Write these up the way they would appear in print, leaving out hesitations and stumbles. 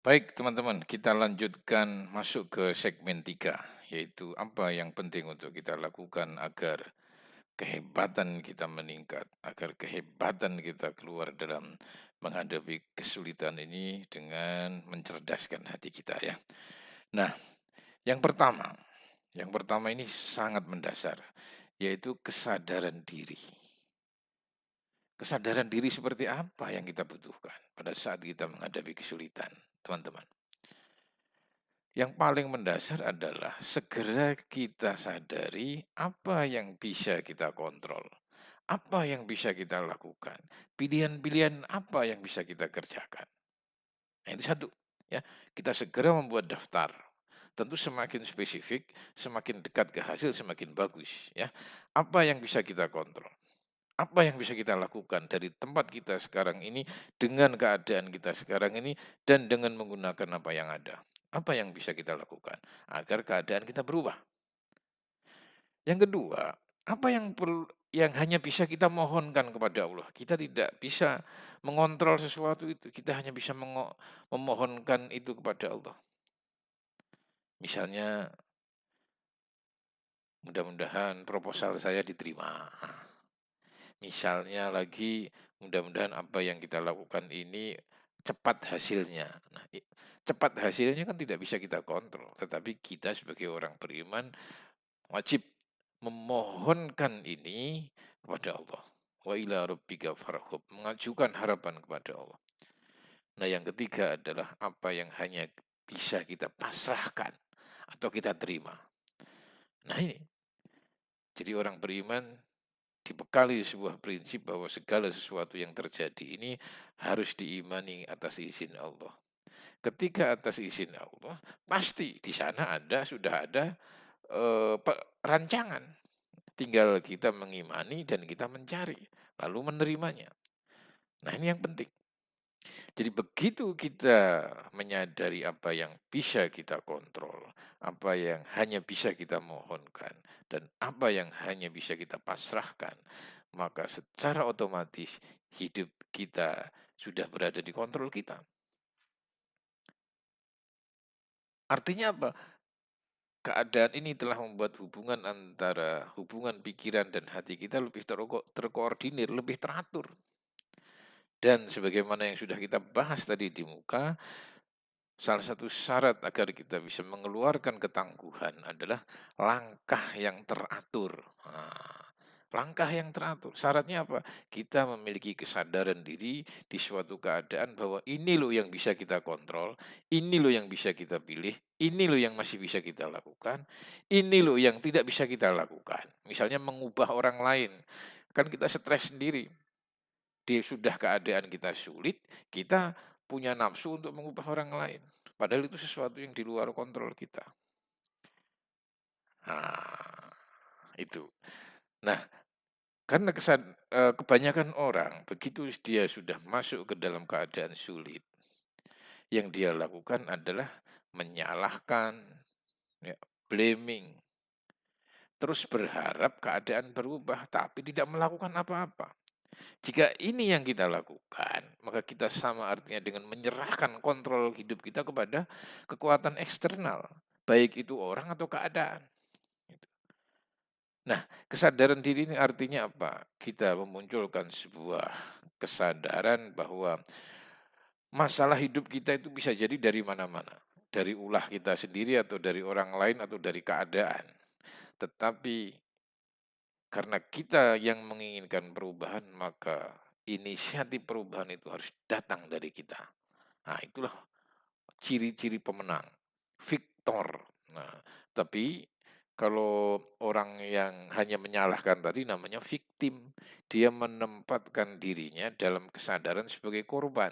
Baik teman-teman, kita lanjutkan masuk ke segmen 3, yaitu apa yang penting untuk kita lakukan agar kehebatan kita meningkat, agar kehebatan kita keluar dalam menghadapi kesulitan ini dengan mencerdaskan hati kita ya. Nah, yang pertama, yang pertama ini sangat mendasar, yaitu kesadaran diri. Kesadaran diri seperti apa yang kita butuhkan pada saat kita menghadapi kesulitan, teman-teman. Yang paling mendasar adalah segera kita sadari apa yang bisa kita kontrol, apa yang bisa kita lakukan, pilihan-pilihan apa yang bisa kita kerjakan. Nah, itu satu, ya. Kita segera membuat daftar. Tentu semakin spesifik, semakin dekat ke hasil, semakin bagus, ya. Apa yang bisa kita kontrol? Apa yang bisa kita lakukan dari tempat kita sekarang ini, dengan keadaan kita sekarang ini, dan dengan menggunakan apa yang ada? Apa yang bisa kita lakukan agar keadaan kita berubah? Yang kedua, apa yang hanya bisa kita mohonkan kepada Allah? Kita tidak bisa mengontrol sesuatu itu, kita hanya bisa memohonkan itu kepada Allah. Misalnya, mudah-mudahan proposal saya diterima. Nah, misalnya lagi, mudah-mudahan apa yang kita lakukan ini cepat hasilnya. Nah, cepat hasilnya kan tidak bisa kita kontrol, tetapi kita sebagai orang beriman wajib memohonkan ini kepada Allah. Wa ila rabbika farghub, mengajukan harapan kepada Allah. Nah, yang ketiga adalah apa yang hanya bisa kita pasrahkan atau kita terima. Nah, ini jadi orang beriman dibekali sebuah prinsip bahwa segala sesuatu yang terjadi ini harus diimani atas izin Allah. Ketika atas izin Allah, pasti di sana sudah ada rancangan. Tinggal kita mengimani dan kita mencari, lalu menerimanya. Nah, ini yang penting. Jadi begitu kita menyadari apa yang bisa kita kontrol, apa yang hanya bisa kita mohonkan, dan apa yang hanya bisa kita pasrahkan, maka secara otomatis hidup kita sudah berada di kontrol kita. Artinya apa? Keadaan ini telah membuat hubungan pikiran dan hati kita lebih terkoordinir, lebih teratur. Dan sebagaimana yang sudah kita bahas tadi di muka, salah satu syarat agar kita bisa mengeluarkan ketangguhan adalah langkah yang teratur. Nah, langkah yang teratur. Syaratnya apa? Kita memiliki kesadaran diri di suatu keadaan bahwa ini loh yang bisa kita kontrol, ini loh yang bisa kita pilih, ini loh yang masih bisa kita lakukan, ini loh yang tidak bisa kita lakukan. Misalnya mengubah orang lain. Kan kita stres sendiri. Sudah keadaan kita sulit, kita punya nafsu untuk mengubah orang lain. Padahal itu sesuatu yang di luar kontrol kita. Nah, itu. Nah, karena kebanyakan orang begitu dia sudah masuk ke dalam keadaan sulit, yang dia lakukan adalah menyalahkan, ya, blaming, terus berharap keadaan berubah, tapi tidak melakukan apa-apa. Jika ini yang kita lakukan, maka kita sama artinya dengan menyerahkan kontrol hidup kita kepada kekuatan eksternal, baik itu orang atau keadaan. Gitu. Nah, kesadaran diri ini artinya apa? Kita memunculkan sebuah kesadaran bahwa masalah hidup kita itu bisa jadi dari mana-mana. Dari ulah kita sendiri atau dari orang lain atau dari keadaan. Tetapi karena kita yang menginginkan perubahan, maka inisiatif perubahan itu harus datang dari kita. Nah, itulah ciri-ciri pemenang, victor. Nah, tapi kalau orang yang hanya menyalahkan tadi namanya victim. Dia menempatkan dirinya dalam kesadaran sebagai korban.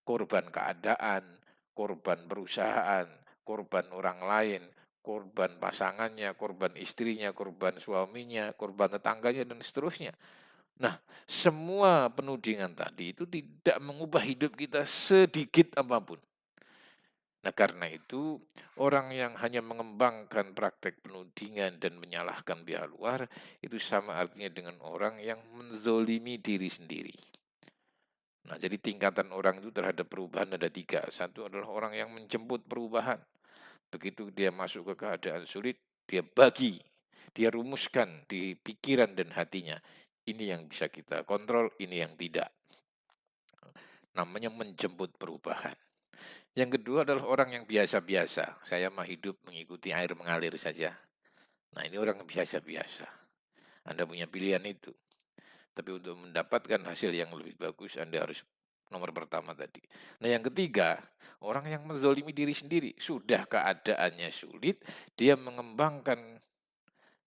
Korban keadaan, korban perusahaan, korban orang lain, korban pasangannya, korban istrinya, korban suaminya, korban tetangganya, dan seterusnya. Nah, semua penudingan tadi itu tidak mengubah hidup kita sedikit apapun. Nah, karena itu orang yang hanya mengembangkan praktek penudingan dan menyalahkan pihak luar itu sama artinya dengan orang yang menzolimi diri sendiri. Nah, jadi tingkatan orang itu terhadap perubahan ada tiga. Satu adalah orang yang menjemput perubahan. Begitu dia masuk ke keadaan sulit, dia bagi, dia rumuskan di pikiran dan hatinya. Ini yang bisa kita kontrol, ini yang tidak. Namanya menjemput perubahan. Yang kedua adalah orang yang biasa-biasa. Saya mah hidup mengikuti air mengalir saja. Nah, ini orang yang biasa-biasa. Anda punya pilihan itu. Tapi untuk mendapatkan hasil yang lebih bagus, Anda harus nomor pertama tadi. Nah, yang ketiga, orang yang menzolimi diri sendiri. Sudah keadaannya sulit, dia mengembangkan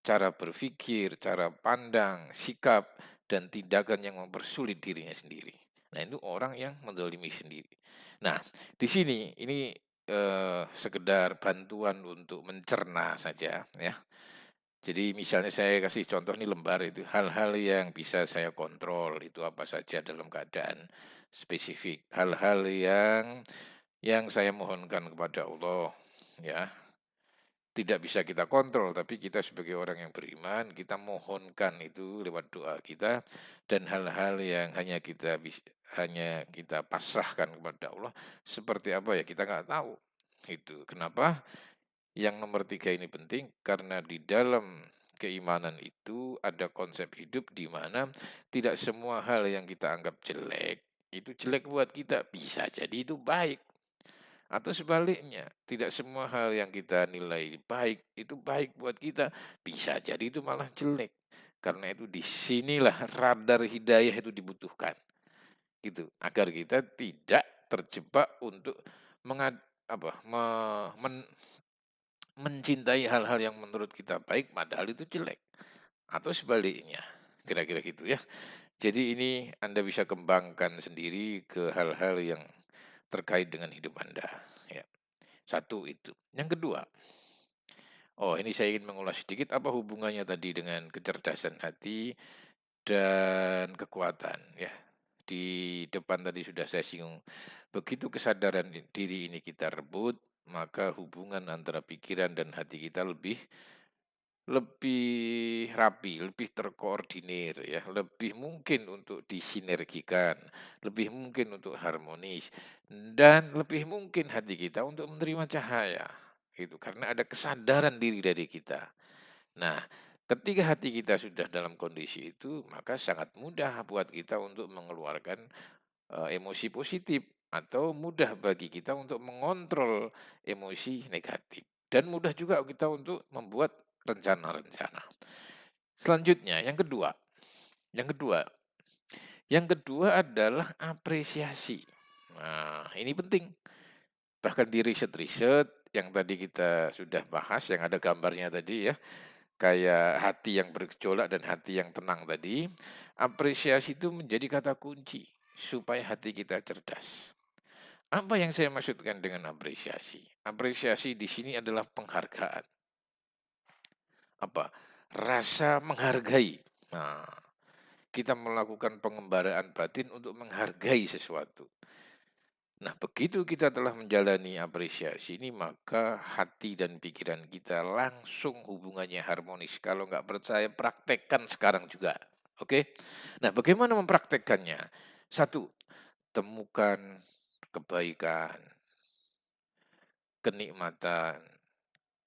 cara berpikir, cara pandang, sikap, dan tindakan yang mempersulit dirinya sendiri. Nah, itu orang yang menzolimi sendiri. Nah, di sini ini sekedar bantuan untuk mencerna saja ya. Jadi misalnya saya kasih contoh nih lembar itu hal-hal yang bisa saya kontrol itu apa saja dalam keadaan spesifik. Hal-hal yang saya mohonkan kepada Allah ya. Tidak bisa kita kontrol, tapi kita sebagai orang yang beriman, kita mohonkan itu lewat doa kita dan hal-hal yang hanya kita pasrahkan kepada Allah seperti apa ya kita nggak tahu. Itu kenapa yang nomor tiga ini penting karena di dalam keimanan itu ada konsep hidup di mana tidak semua hal yang kita anggap jelek itu jelek buat kita bisa jadi itu baik. Atau sebaliknya, tidak semua hal yang kita nilai baik itu baik buat kita. Bisa jadi itu malah jelek. Karena itu disinilah radar hidayah itu dibutuhkan. Gitu. Agar kita tidak terjebak untuk mengad, apa, mencintai hal-hal yang menurut kita baik padahal itu jelek. Atau sebaliknya. Kira-kira gitu ya. Jadi ini Anda bisa kembangkan sendiri ke hal-hal yang terkait dengan hidup Anda. Ya. Satu itu. Yang kedua, oh ini saya ingin mengulas sedikit apa hubungannya tadi dengan kecerdasan hati dan kekuatan ya. Di depan tadi sudah saya singgung. Begitu kesadaran diri ini kita rebut, maka hubungan antara pikiran dan hati kita lebih lebih rapi, lebih terkoordinir ya, lebih mungkin untuk disinergikan, lebih mungkin untuk harmonis dan lebih mungkin hati kita untuk menerima cahaya gitu karena ada kesadaran diri dari kita. Nah, ketika hati kita sudah dalam kondisi itu, maka sangat mudah buat kita untuk mengeluarkan emosi positif atau mudah bagi kita untuk mengontrol emosi negatif dan mudah juga kita untuk membuat rencana-rencana. Selanjutnya yang kedua, yang kedua adalah apresiasi. Nah, ini penting. Bahkan di riset-riset yang tadi kita sudah bahas, yang ada gambarnya tadi ya, kayak hati yang bergejolak dan hati yang tenang tadi, apresiasi itu menjadi kata kunci supaya hati kita cerdas. Apa yang saya maksudkan dengan apresiasi? Apresiasi di sini adalah penghargaan. Apa? Rasa menghargai. Nah, kita melakukan pengembaraan batin untuk menghargai sesuatu. Nah, begitu kita telah menjalani apresiasi ini, maka hati dan pikiran kita langsung hubungannya harmonis. Kalau nggak percaya, praktekkan sekarang juga. Oke? Nah, bagaimana mempraktekkannya? Satu, temukan kebaikan, kenikmatan,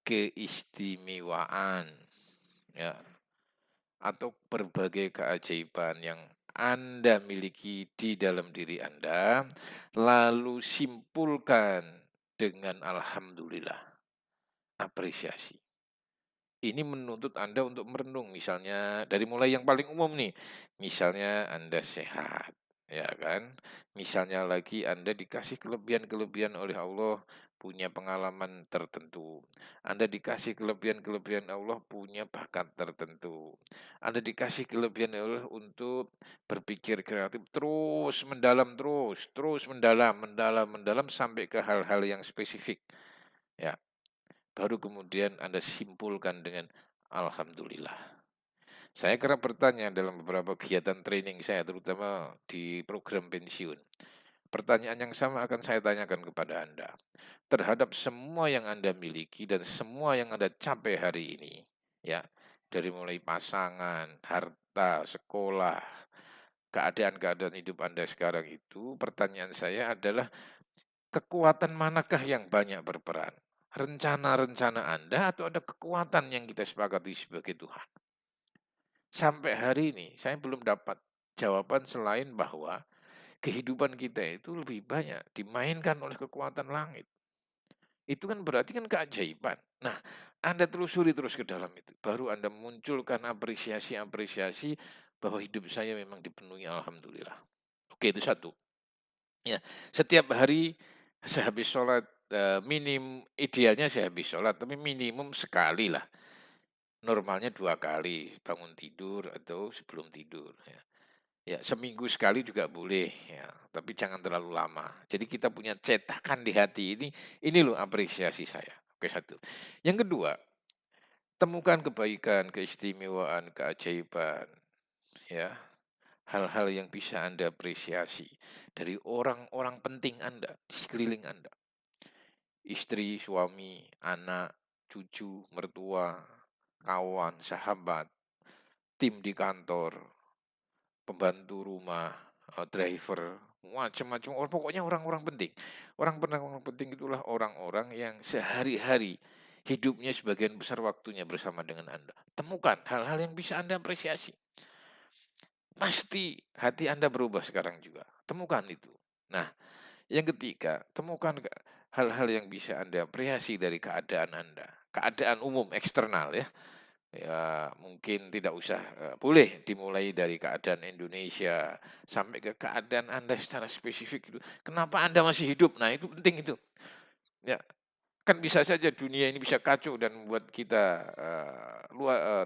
keistimewaan, ya, atau berbagai keajaiban yang Anda miliki di dalam diri Anda, lalu simpulkan dengan alhamdulillah, apresiasi. Ini menuntut Anda untuk merenung, misalnya dari mulai yang paling umum nih, misalnya Anda sehat, ya kan? Misalnya lagi Anda dikasih kelebihan-kelebihan oleh Allah, punya pengalaman tertentu. Anda dikasih kelebihan-kelebihan Allah, punya bakat tertentu. Anda dikasih kelebihan Allah untuk berpikir kreatif, terus mendalam, terus mendalam, mendalam sampai ke hal-hal yang spesifik. Ya, baru kemudian Anda simpulkan dengan alhamdulillah. Saya kerap bertanya dalam beberapa kegiatan training saya, terutama di program pensiun. Pertanyaan yang sama akan saya tanyakan kepada Anda. Terhadap semua yang Anda miliki dan semua yang Anda capai hari ini, ya, dari mulai pasangan, harta, sekolah, keadaan-keadaan hidup Anda sekarang itu, pertanyaan saya adalah kekuatan manakah yang banyak berperan? Rencana-rencana Anda atau ada kekuatan yang kita sepakati sebagai Tuhan? Sampai hari ini saya belum dapat jawaban selain bahwa kehidupan kita itu lebih banyak dimainkan oleh kekuatan langit. Itu kan berarti kan keajaiban. Nah, Anda telusuri terus ke dalam itu. Baru Anda munculkan apresiasi-apresiasi bahwa hidup saya memang dipenuhi alhamdulillah. Oke, itu satu. Ya, setiap hari sehabis sholat, idealnya sehabis sholat, tapi minimum sekali lah. Normalnya 2 kali, bangun tidur atau sebelum tidur, ya. Ya, seminggu sekali juga boleh, ya, tapi jangan terlalu lama. Jadi kita punya cetakan di hati ini loh apresiasi saya. Oke, satu. Yang kedua, temukan kebaikan, keistimewaan, keajaiban, ya. Hal-hal yang bisa Anda apresiasi dari orang-orang penting Anda, di sekeliling Anda. Istri, suami, anak, cucu, mertua, kawan, sahabat, tim di kantor, pembantu rumah, driver, macam-macam, pokoknya orang-orang penting. Orang penting itulah orang-orang yang sehari-hari hidupnya sebagian besar waktunya bersama dengan Anda. Temukan hal-hal yang bisa Anda apresiasi. Pasti hati Anda berubah sekarang juga. Temukan itu. Nah, yang ketiga, temukan hal-hal yang bisa Anda apresiasi dari keadaan Anda. Keadaan umum eksternal ya. Ya, mungkin tidak usah, boleh dimulai dari keadaan Indonesia sampai ke keadaan Anda secara spesifik itu. Kenapa Anda masih hidup? Nah, itu penting itu. Ya, kan bisa saja dunia ini bisa kacau dan membuat kita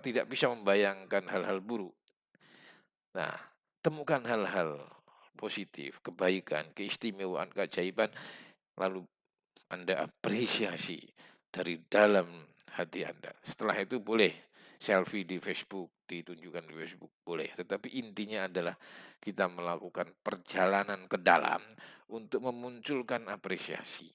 tidak bisa membayangkan hal-hal buruk. Nah, temukan hal-hal positif, kebaikan, keistimewaan, keajaiban, lalu Anda apresiasi dari dalam hati Anda. Setelah itu boleh selfie di Facebook, ditunjukkan di Facebook, boleh. Tetapi intinya adalah kita melakukan perjalanan ke dalam untuk memunculkan apresiasi.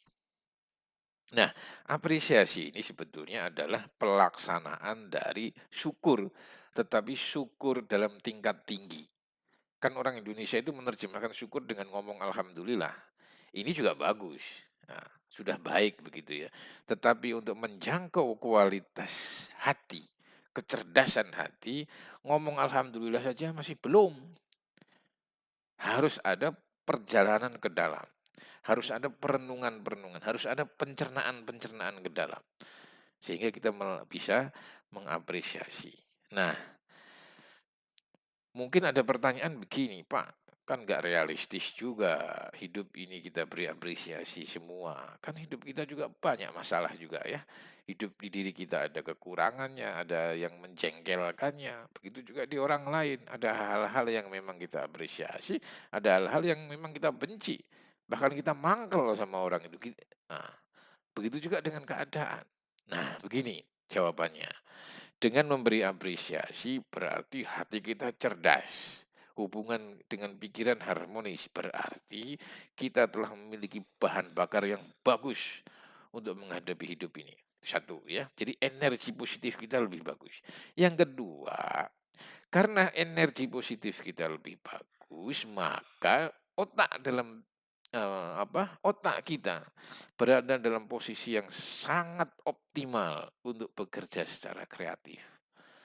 Nah, apresiasi ini sebetulnya adalah pelaksanaan dari syukur, tetapi syukur dalam tingkat tinggi. Kan orang Indonesia itu menerjemahkan syukur dengan ngomong alhamdulillah. Ini juga bagus. Nah, sudah baik begitu ya. Tetapi untuk menjangkau kualitas hati, kecerdasan hati, ngomong alhamdulillah saja masih belum. Harus ada perjalanan ke dalam. Harus ada perenungan-perenungan, harus ada pencernaan-pencernaan ke dalam. Sehingga kita bisa mengapresiasi. Nah, mungkin ada pertanyaan begini, Pak, kan nggak realistis juga hidup ini kita beri apresiasi semua. Kan hidup kita juga banyak masalah juga ya. Hidup di diri kita ada kekurangannya, ada yang menjengkelkannya. Begitu juga di orang lain. Ada hal-hal yang memang kita apresiasi, ada hal-hal yang memang kita benci. Bahkan kita mangkel sama orang itu. Nah, begitu juga dengan keadaan. Nah, begini jawabannya. Dengan memberi apresiasi berarti hati kita cerdas. Hubungan dengan pikiran harmonis berarti kita telah memiliki bahan bakar yang bagus untuk menghadapi hidup ini. Satu ya, jadi energi positif kita lebih bagus. Yang kedua, karena energi positif kita lebih bagus, maka otak kita berada dalam posisi yang sangat optimal untuk bekerja secara kreatif.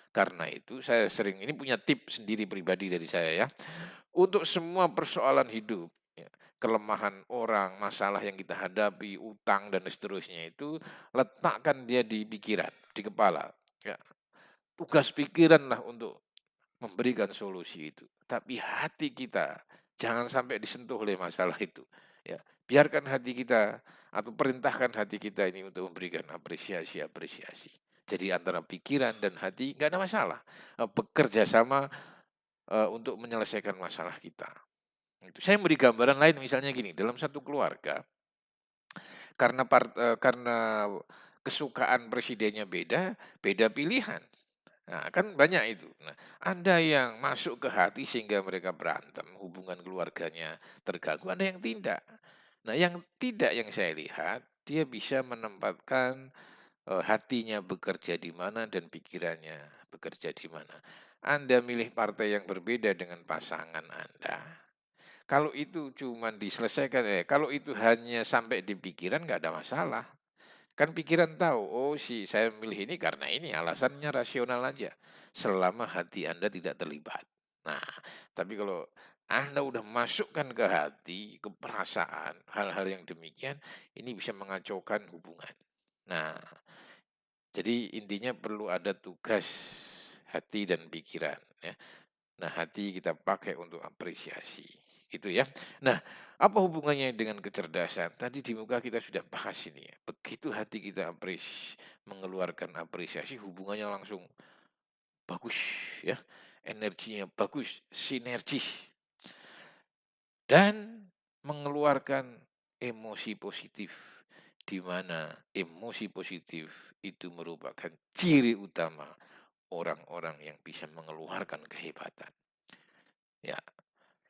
Karena itu saya sering ini punya tips sendiri pribadi dari saya ya. Untuk semua persoalan hidup, ya, kelemahan orang, masalah yang kita hadapi, utang dan seterusnya itu letakkan dia di pikiran, di kepala. Ya. Tugas pikiranlah untuk memberikan solusi itu. Tapi hati kita jangan sampai disentuh oleh masalah itu. Ya, biarkan hati kita atau perintahkan hati kita ini untuk memberikan apresiasi-apresiasi. Jadi antara pikiran dan hati nggak ada masalah. Bekerja sama untuk menyelesaikan masalah kita. Itu. Saya beri gambaran lain misalnya gini, dalam satu keluarga karena kesukaan presidennya beda, beda pilihan. Nah, kan banyak itu. Nah, ada yang masuk ke hati sehingga mereka berantem, hubungan keluarganya terganggu, ada yang tidak. Nah, yang tidak yang saya lihat, dia bisa menempatkan hatinya bekerja di mana dan pikirannya bekerja di mana. Anda milih partai yang berbeda dengan pasangan Anda, kalau itu cuma diselesaikan kalau itu hanya sampai di pikiran nggak ada masalah. Kan pikiran tahu, oh saya milih ini karena ini alasannya rasional aja. Selama hati Anda tidak terlibat. Nah, tapi kalau Anda udah masukkan ke hati, ke perasaan, hal-hal yang demikian, ini bisa mengacaukan hubungan. Nah, jadi intinya perlu ada tugas hati dan pikiran ya. Nah, hati kita pakai untuk apresiasi. Itu ya. Nah, apa hubungannya dengan kecerdasan? Tadi di muka kita sudah bahas ini ya. Begitu hati kita mengeluarkan apresiasi, hubungannya langsung bagus ya. Energinya bagus, sinergis dan mengeluarkan emosi positif di mana emosi positif itu merupakan ciri utama orang-orang yang bisa mengeluarkan kehebatan. Ya,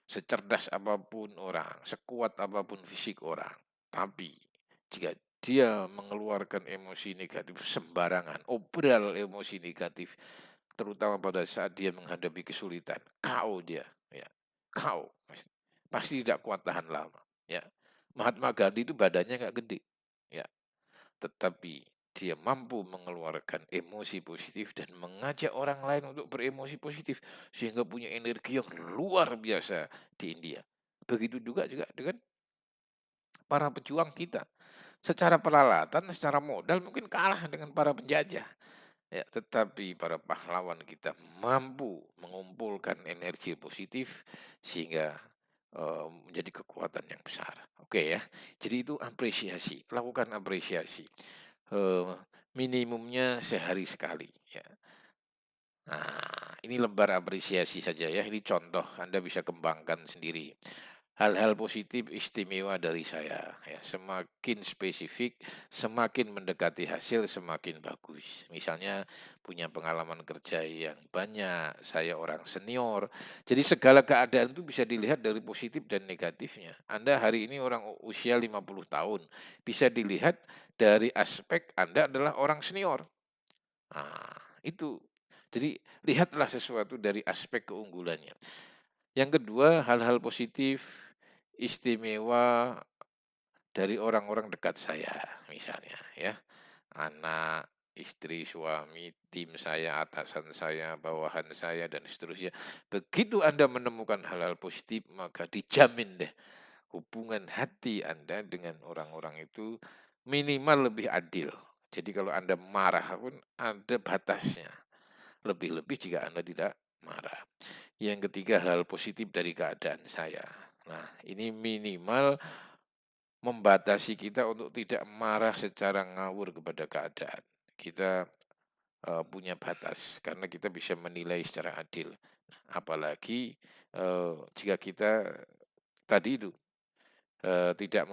secerdas apapun orang, sekuat apapun fisik orang, tapi jika dia mengeluarkan emosi negatif sembarangan, obral emosi negatif, terutama pada saat dia menghadapi kesulitan, KO dia, ya, KO, pasti tidak kuat tahan lama, ya. Mahatma Gandhi itu badannya nggak gede, ya, tetapi dia mampu mengeluarkan emosi positif dan mengajak orang lain untuk beremosi positif sehingga punya energi yang luar biasa di India. Begitu juga dengan para pejuang kita. Secara peralatan, secara modal mungkin kalah dengan para penjajah. Ya, tetapi para pahlawan kita mampu mengumpulkan energi positif sehingga menjadi kekuatan yang besar. Oke ya. Jadi itu apresiasi, lakukan apresiasi. Eee, minimumnya sehari sekali ya. Nah, ini lembar apresiasi saja ya, ini contoh Anda bisa kembangkan sendiri. Hal-hal positif istimewa dari saya ya, semakin spesifik, semakin mendekati hasil semakin bagus. Misalnya punya pengalaman kerja yang banyak, saya orang senior. Jadi segala keadaan itu bisa dilihat dari positif dan negatifnya. Anda hari ini orang usia 50 tahun, bisa dilihat dari aspek Anda adalah orang senior. Nah, itu. Jadi lihatlah sesuatu dari aspek keunggulannya. Yang kedua, hal-hal positif istimewa dari orang-orang dekat saya, misalnya ya. Anak, istri, suami, tim saya, atasan saya, bawahan saya, dan seterusnya. Begitu Anda menemukan hal-hal positif, maka dijamin deh hubungan hati Anda dengan orang-orang itu minimal lebih adil. Jadi kalau Anda marah pun ada batasnya. Lebih-lebih jika Anda tidak marah. Yang ketiga, hal positif dari keadaan saya. Nah, ini minimal membatasi kita untuk tidak marah secara ngawur kepada keadaan. Kita punya batas karena kita bisa menilai secara adil. Apalagi jika kita tadi itu tidak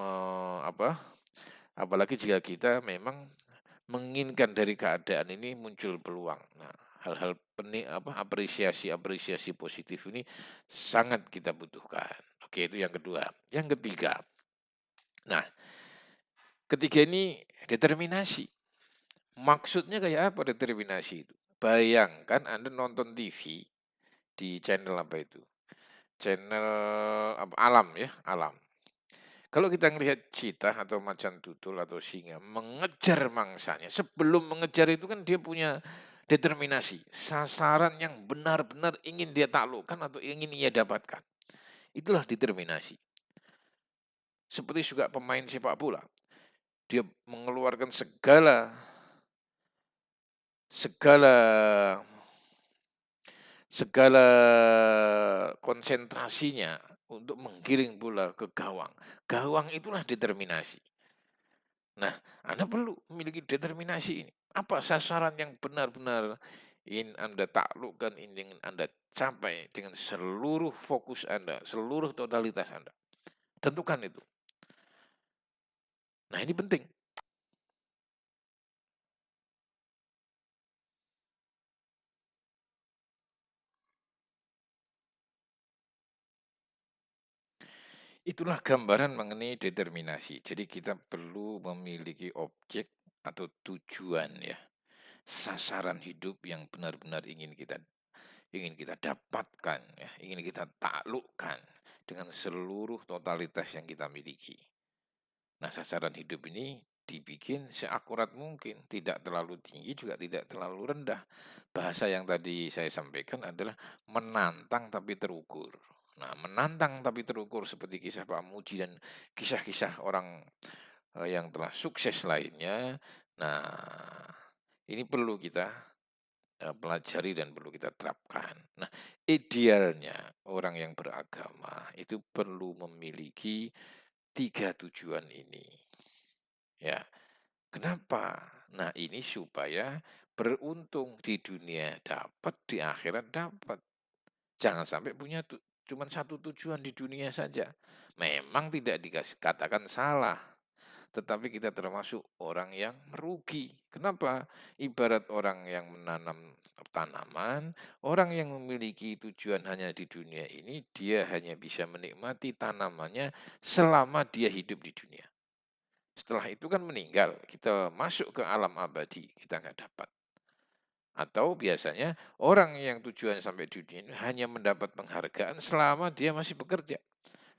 apalagi jika kita memang menginginkan dari keadaan ini muncul peluang. Nah, hal-hal apresiasi positif ini sangat kita butuhkan. Oke, itu yang kedua. Yang ketiga. Nah, ketiga ini determinasi. Maksudnya kayak apa determinasi itu? Bayangkan Anda nonton TV di channel apa itu? Channel apa, alam ya, alam. Kalau kita ngelihat citah atau macan tutul atau singa mengejar mangsanya, sebelum mengejar itu kan dia punya determinasi, sasaran yang benar-benar ingin dia taklukkan atau ingin ia dapatkan. Itulah determinasi. Seperti juga pemain sepak bola, dia mengeluarkan segala segala segala konsentrasinya untuk menggiring bola ke gawang. Gawang itulah determinasi. Nah, Anda perlu memiliki determinasi ini. Apa sasaran yang benar-benar ingin Anda taklukkan, ingin Anda capai dengan seluruh fokus Anda, seluruh totalitas Anda. Tentukan itu. Nah, ini penting. Itulah gambaran mengenai determinasi. Jadi kita perlu memiliki objek atau tujuan ya. Sasaran hidup yang benar-benar ingin kita dapatkan, ya, ingin kita taklukkan dengan seluruh totalitas yang kita miliki. Nah, sasaran hidup ini dibikin seakurat mungkin, tidak terlalu tinggi juga tidak terlalu rendah. Bahasa yang tadi saya sampaikan adalah menantang tapi terukur. Nah, menantang tapi terukur seperti kisah Pak Muji dan kisah-kisah orang yang telah sukses lainnya. Nah, ini perlu kita pelajari dan perlu kita terapkan. Nah, idealnya orang yang beragama itu perlu memiliki 3 tujuan ini. Ya, kenapa? Nah, ini supaya beruntung di dunia dapat, di akhirat dapat. Jangan sampai punya cuman satu tujuan di dunia saja. Memang tidak dikatakan salah, tetapi kita termasuk orang yang merugi. Kenapa? Ibarat orang yang menanam tanaman, orang yang memiliki tujuan hanya di dunia ini, dia hanya bisa menikmati tanamannya selama dia hidup di dunia. Setelah itu kan meninggal, kita masuk ke alam abadi, kita nggak dapat. Atau biasanya orang yang tujuan sampai di dunia ini hanya mendapat penghargaan selama dia masih bekerja.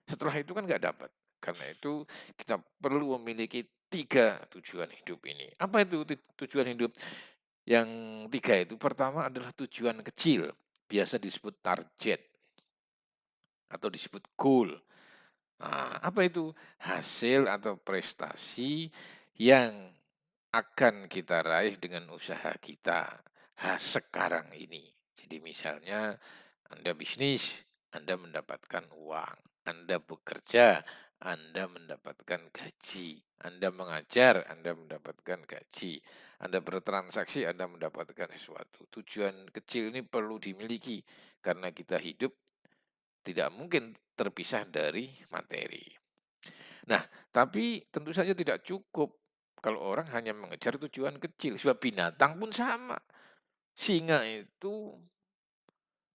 Setelah itu kan nggak dapat. Karena itu kita perlu memiliki 3 tujuan hidup ini. Apa itu tujuan hidup? Yang 3 itu pertama adalah tujuan kecil, biasa disebut target atau disebut goal. Nah, apa itu? Hasil atau prestasi yang akan kita raih dengan usaha kita sekarang ini. Jadi misalnya Anda bisnis, Anda mendapatkan uang. Anda bekerja, Anda mendapatkan gaji. Anda mengajar, Anda mendapatkan gaji. Anda bertransaksi, Anda mendapatkan sesuatu. Tujuan kecil ini perlu dimiliki karena kita hidup tidak mungkin terpisah dari materi. Nah, tapi tentu saja tidak cukup kalau orang hanya mengejar tujuan kecil. Sebab binatang pun sama. Singa itu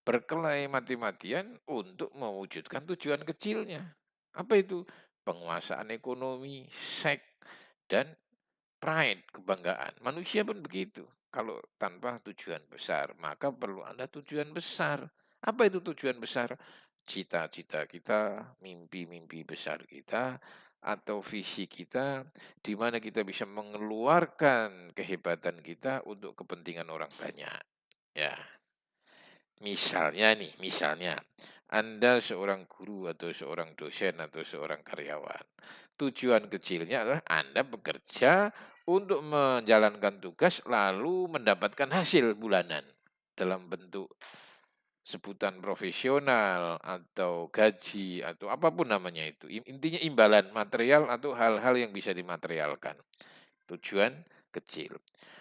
berkelahi mati-matian untuk mewujudkan tujuan kecilnya. Apa itu? Penguasaan ekonomi, seks, dan pride, kebanggaan. Manusia pun begitu. Kalau tanpa tujuan besar, maka perlu ada tujuan besar. Apa itu tujuan besar? Cita-cita kita, mimpi-mimpi besar kita, atau visi kita, di mana kita bisa mengeluarkan kehebatan kita untuk kepentingan orang banyak. Ya, misalnya, Anda seorang guru atau seorang dosen atau seorang karyawan. Tujuan kecilnya adalah Anda bekerja untuk menjalankan tugas lalu mendapatkan hasil bulanan dalam bentuk sebutan profesional atau gaji atau apapun namanya itu. Intinya imbalan material atau hal-hal yang bisa dimaterialkan. Tujuan kecil.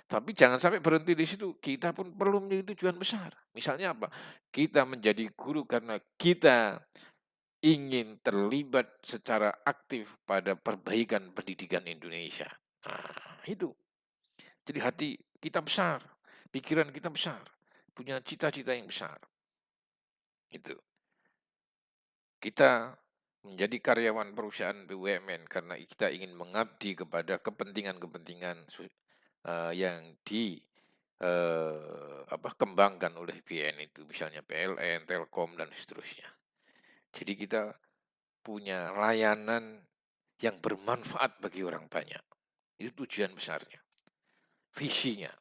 Tapi jangan sampai berhenti di situ. Kita pun perlu memiliki tujuan besar. Misalnya apa? Kita menjadi guru karena kita ingin terlibat secara aktif pada perbaikan pendidikan Indonesia. Nah, itu. Jadi hati kita besar, pikiran kita besar, punya cita-cita yang besar. Itu. Kita menjadi karyawan perusahaan BUMN karena kita ingin mengabdi kepada kepentingan-kepentingan yang kembangkan oleh BN itu, misalnya PLN, Telkom, dan seterusnya. Jadi kita punya layanan yang bermanfaat bagi orang banyak. Itu tujuan besarnya, visinya.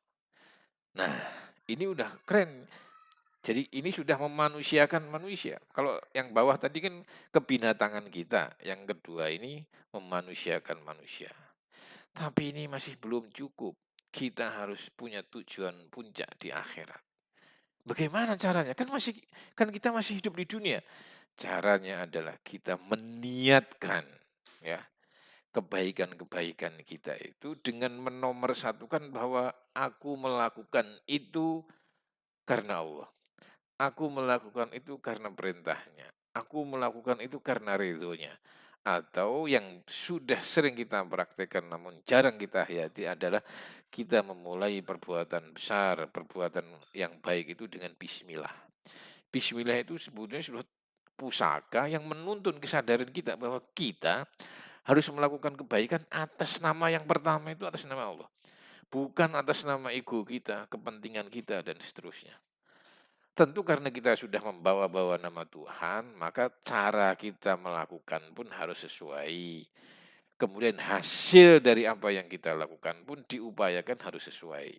Nah, ini udah keren. Jadi ini sudah memanusiakan manusia. Kalau yang bawah tadi kan kebinatangan kita. Yang kedua ini memanusiakan manusia. Tapi ini masih belum cukup. Kita harus punya tujuan puncak di akhirat. Bagaimana caranya? Kan kita masih hidup di dunia. Caranya adalah kita meniatkan, ya, kebaikan-kebaikan kita itu dengan menomorsatukan bahwa aku melakukan itu karena Allah. Aku melakukan itu karena perintahnya. Aku melakukan itu karena ridhonya. Atau yang sudah sering kita praktekkan namun jarang kita hayati adalah kita memulai perbuatan besar, perbuatan yang baik itu dengan bismillah. Bismillah itu sebetulnya sudah pusaka yang menuntun kesadaran kita bahwa kita harus melakukan kebaikan atas nama yang pertama itu atas nama Allah. Bukan atas nama ego kita, kepentingan kita, dan seterusnya. Tentu karena kita sudah membawa-bawa nama Tuhan, maka cara kita melakukan pun harus sesuai. Kemudian hasil dari apa yang kita lakukan pun diupayakan harus sesuai.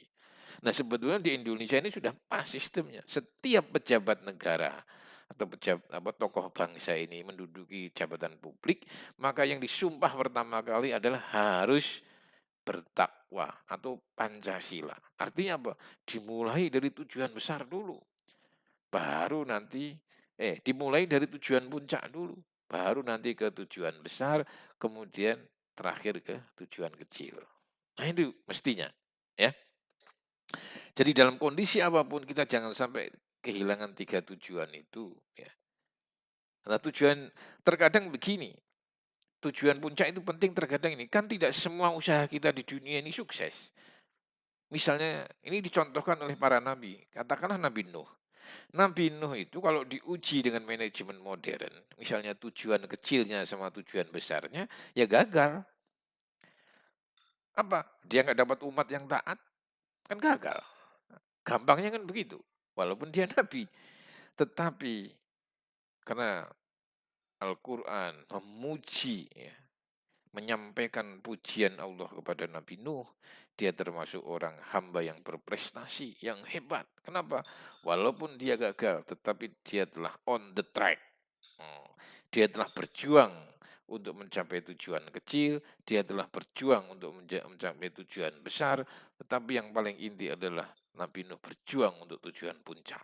Nah, sebetulnya di Indonesia ini sudah pas sistemnya. Setiap pejabat negara atau tokoh bangsa ini menduduki jabatan publik, maka yang disumpah pertama kali adalah harus bertakwa atau Pancasila. Artinya apa? Dimulai dari tujuan besar dulu. Baru nanti dimulai dari tujuan puncak dulu. Baru nanti ke tujuan besar, kemudian terakhir ke tujuan kecil. Nah, itu mestinya, ya. Jadi dalam kondisi apapun kita jangan sampai kehilangan 3 tujuan itu, ya. Nah, tujuan terkadang begini, tujuan puncak itu penting terkadang ini, kan tidak semua usaha kita di dunia ini sukses. Misalnya ini dicontohkan oleh para nabi, katakanlah Nabi Nuh. Nabi Nuh itu kalau diuji dengan manajemen modern, misalnya tujuan kecilnya sama tujuan besarnya, ya gagal. Apa? Dia nggak dapat umat yang taat, kan gagal. Gampangnya kan begitu. Walaupun dia nabi. Tetapi karena Al-Quran memuji, ya, menyampaikan pujian Allah kepada Nabi Nuh, dia termasuk orang hamba yang berprestasi, yang hebat. Kenapa? Walaupun dia gagal, tetapi dia telah on the track. Dia telah berjuang untuk mencapai tujuan kecil, dia telah berjuang untuk mencapai tujuan besar, tetapi yang paling inti adalah Nabi Nuh berjuang untuk tujuan puncak.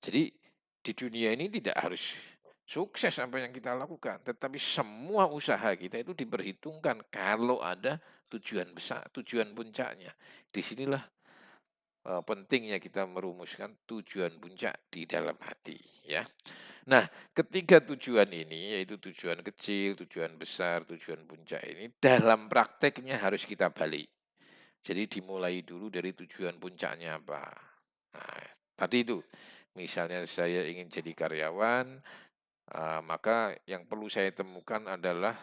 Jadi di dunia ini tidak harus sukses apa yang kita lakukan, tetapi semua usaha kita itu diperhitungkan kalau ada tujuan besar, tujuan puncaknya. Disinilah pentingnya kita merumuskan tujuan puncak di dalam hati, ya. Nah, ketiga tujuan ini, yaitu tujuan kecil, tujuan besar, tujuan puncak ini, dalam prakteknya harus kita balik. Jadi dimulai dulu dari tujuan puncaknya apa. Nah, tadi itu, misalnya saya ingin jadi karyawan, maka yang perlu saya temukan adalah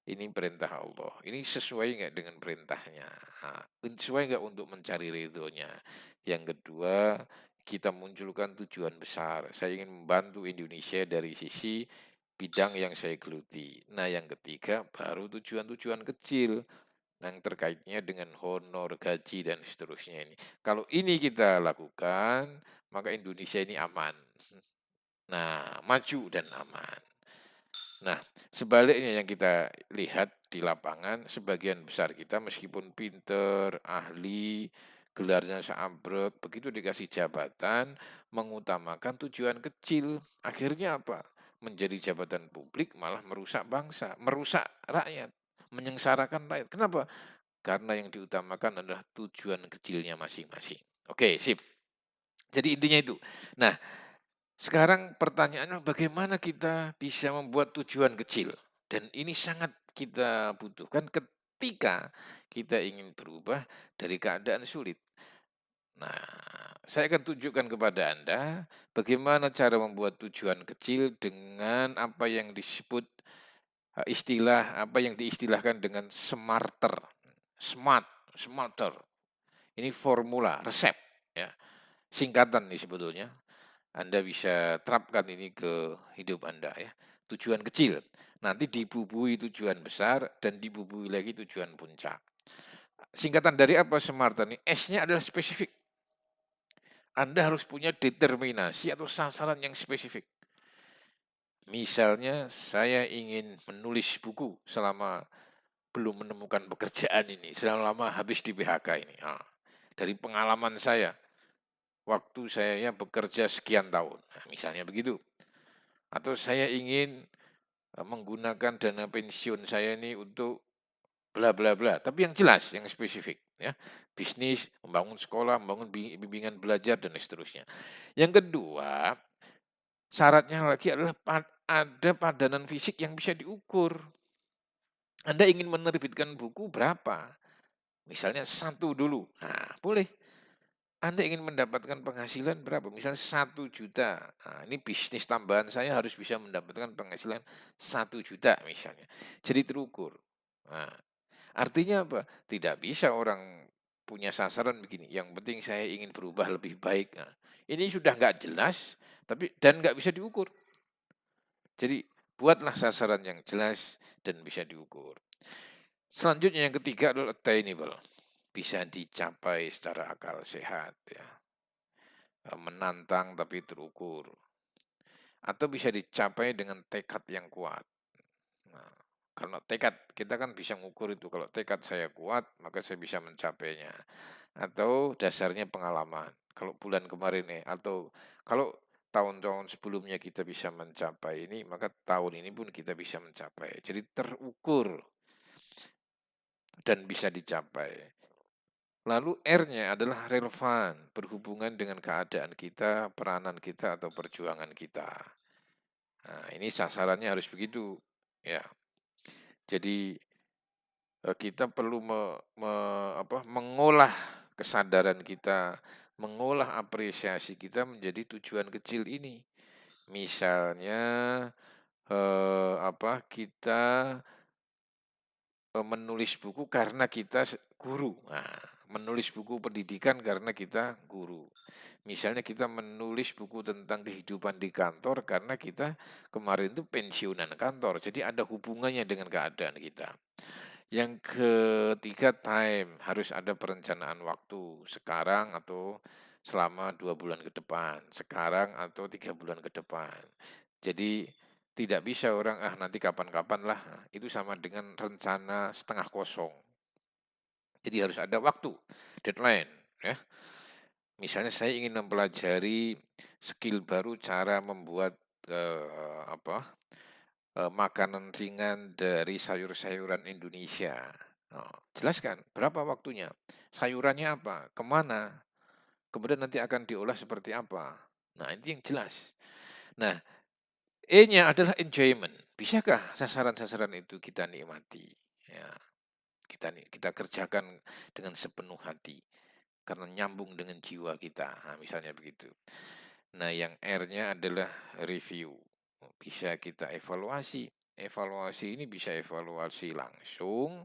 ini perintah Allah. Ini sesuai nggak dengan perintahnya? Nah, sesuai nggak untuk mencari ridhonya? Yang kedua, kita munculkan tujuan besar. Saya ingin membantu Indonesia dari sisi bidang yang saya geluti. Nah, yang ketiga, baru tujuan-tujuan kecil yang terkaitnya dengan honor, gaji, dan seterusnya ini. Kalau ini kita lakukan, maka Indonesia ini aman. Nah, maju dan aman. Nah, sebaliknya yang kita lihat di lapangan, sebagian besar kita meskipun pinter, ahli, gelarnya seambrek, begitu dikasih jabatan, mengutamakan tujuan kecil. Akhirnya apa? Menjadi jabatan publik malah merusak bangsa, merusak rakyat, menyengsarakan rakyat. Kenapa? Karena yang diutamakan adalah tujuan kecilnya masing-masing. Oke, sip. Jadi intinya itu. Nah, sekarang pertanyaannya bagaimana kita bisa membuat tujuan kecil? Dan ini sangat kita butuhkan ketika kita ingin berubah dari keadaan sulit. Nah, saya akan tunjukkan kepada Anda bagaimana cara membuat tujuan kecil dengan apa yang disebut apa yang diistilahkan dengan smarter. Smarter. Ini formula, resep, ya. Singkatan nih sebetulnya. Anda bisa terapkan ini ke hidup Anda, ya. Tujuan kecil, nanti dibubui tujuan besar dan dibubui lagi tujuan puncak. Singkatan dari apa Smarter ini? S-nya adalah spesifik. Anda harus punya determinasi atau sasaran yang spesifik. Misalnya saya ingin menulis buku selama belum menemukan pekerjaan ini, selama habis di PHK ini. Nah, dari pengalaman saya, waktu saya bekerja sekian tahun, nah, misalnya begitu. Atau saya ingin menggunakan dana pensiun saya ini untuk bla bla bla, tapi yang jelas, yang spesifik, ya. Bisnis, membangun sekolah, membangun bimbingan belajar dan seterusnya. Yang kedua, syaratnya lagi adalah ada padanan fisik yang bisa diukur. Anda ingin menerbitkan buku berapa? Misalnya 1 dulu. Nah, boleh. Anda ingin mendapatkan penghasilan berapa? Misalnya 1 juta. Nah, ini bisnis tambahan saya harus bisa mendapatkan penghasilan 1 juta misalnya. Jadi terukur. Nah, artinya apa? Tidak bisa orang punya sasaran begini, yang penting saya ingin berubah lebih baik. Nah, ini sudah nggak jelas, tapi dan nggak bisa diukur. Jadi buatlah sasaran yang jelas dan bisa diukur. Selanjutnya yang ketiga adalah attainable, bisa dicapai secara akal sehat ya. Menantang tapi terukur. Atau bisa dicapai dengan tekad yang kuat. Nah, kalau tekad kita kan bisa mengukur itu. Kalau tekad saya kuat, maka saya bisa mencapainya. Atau dasarnya pengalaman. Kalau bulan kemarin atau kalau tahun-tahun sebelumnya kita bisa mencapai ini, maka tahun ini pun kita bisa mencapai. Jadi terukur dan bisa dicapai. Lalu R-nya adalah relevan, berhubungan dengan keadaan kita, peranan kita, atau perjuangan kita. Nah, ini sasarannya harus begitu. Ya, jadi kita perlu mengolah kesadaran kita, mengolah apresiasi kita menjadi tujuan kecil ini. Misalnya kita menulis buku karena kita guru. Nah, menulis buku pendidikan karena kita guru. Misalnya kita menulis buku tentang kehidupan di kantor karena kita kemarin itu pensiunan kantor. Jadi ada hubungannya dengan keadaan kita. Yang ketiga time, harus ada perencanaan waktu sekarang atau selama 2 bulan ke depan, sekarang atau 3 bulan ke depan. Jadi tidak bisa orang nanti kapan-kapan lah, itu sama dengan rencana setengah kosong. Jadi harus ada waktu, deadline ya. Misalnya saya ingin mempelajari skill baru cara membuat makanan ringan dari sayur-sayuran Indonesia. Oh, jelaskan berapa waktunya, sayurannya apa, kemana, kemudian nanti akan diolah seperti apa. Nah, itu yang jelas. Nah, E-nya adalah enjoyment. Bisakah sasaran-sasaran itu kita nikmati? Ya, kita kerjakan dengan sepenuh hati karena nyambung dengan jiwa kita. Nah, misalnya begitu. Nah, yang R-nya adalah review. Bisa kita evaluasi. Evaluasi ini bisa evaluasi langsung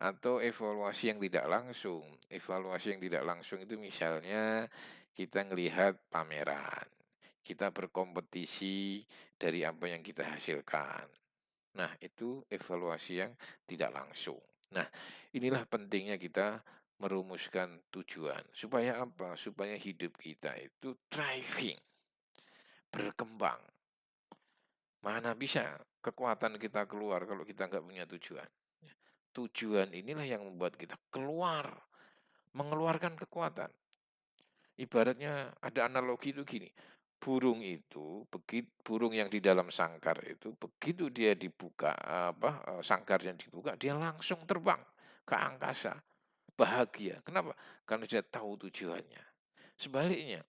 atau evaluasi yang tidak langsung. Evaluasi yang tidak langsung itu misalnya kita melihat pameran. Kita berkompetisi dari apa yang kita hasilkan. Nah, itu evaluasi yang tidak langsung. Nah, inilah pentingnya kita merumuskan tujuan. Supaya apa? Supaya hidup kita itu thriving, berkembang. Mana bisa kekuatan kita keluar kalau kita nggak punya tujuan. Tujuan inilah yang membuat kita keluar, mengeluarkan kekuatan. Ibaratnya ada analogi itu gini, burung yang di dalam sangkar itu begitu dia dibuka sangkarnya dibuka, dia langsung terbang ke angkasa, bahagia. Kenapa? Karena dia tahu tujuannya. Sebaliknya,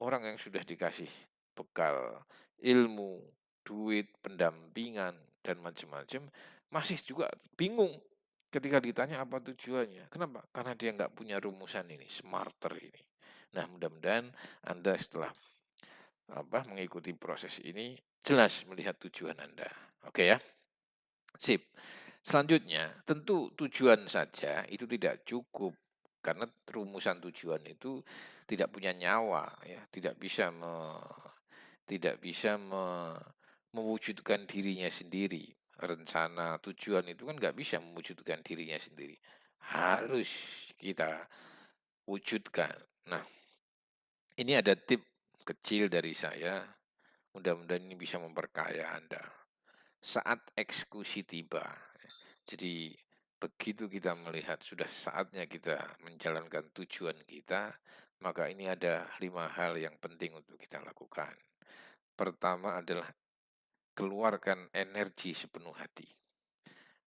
orang yang sudah dikasih bekal ilmu, duit, pendampingan, dan macam-macam, masih juga bingung ketika ditanya apa tujuannya. Kenapa? Karena dia nggak punya rumusan ini, smarter ini. Nah, mudah-mudahan Anda setelah mengikuti proses ini jelas melihat tujuan Anda. Oke ya? Sip. Selanjutnya, tentu tujuan saja itu tidak cukup karena rumusan tujuan itu tidak punya nyawa ya, tidak bisa mewujudkan dirinya sendiri. Rencana tujuan itu kan nggak bisa mewujudkan dirinya sendiri. Harus kita wujudkan. Nah, ini ada tip kecil dari saya. Mudah-mudahan ini bisa memperkaya Anda. Saat eksekusi tiba, jadi begitu kita melihat sudah saatnya kita menjalankan tujuan kita, maka ini ada 5 hal yang penting untuk kita lakukan. Pertama adalah keluarkan energi sepenuh hati.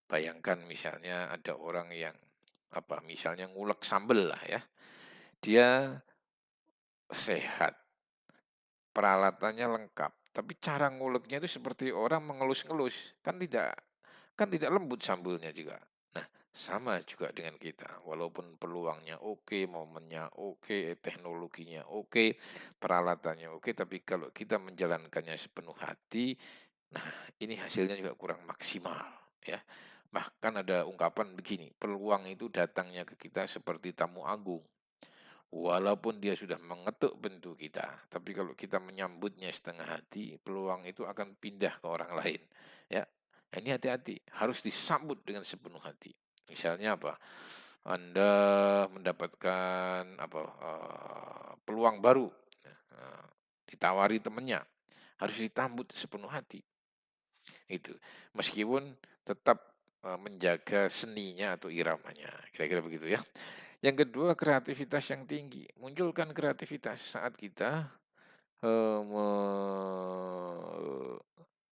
Bayangkan misalnya ada orang yang misalnya ngulek sambel lah ya. Dia sehat, peralatannya lengkap, tapi cara nguleknya itu seperti orang mengelus-ngelus. Kan tidak lembut sambelnya juga. Nah, sama juga dengan kita. Walaupun peluangnya oke, momennya oke, teknologinya oke, peralatannya oke, tapi kalau kita menjalankannya sepenuh hati, nah ini hasilnya juga kurang maksimal ya. Bahkan ada ungkapan begini, peluang itu datangnya ke kita seperti tamu agung. Walaupun dia sudah mengetuk pintu kita, tapi kalau kita menyambutnya setengah hati, peluang itu akan pindah ke orang lain. Ya, nah, ini hati-hati, harus disambut dengan sepenuh hati. Misalnya apa? Anda mendapatkan apa? Peluang baru, eh, ditawari temannya, harus ditambut sepenuh hati. Itu, meskipun tetap menjaga seninya atau iramanya, kira-kira begitu ya. Yang kedua, kreativitas yang tinggi. Munculkan kreativitas saat kita eh, me-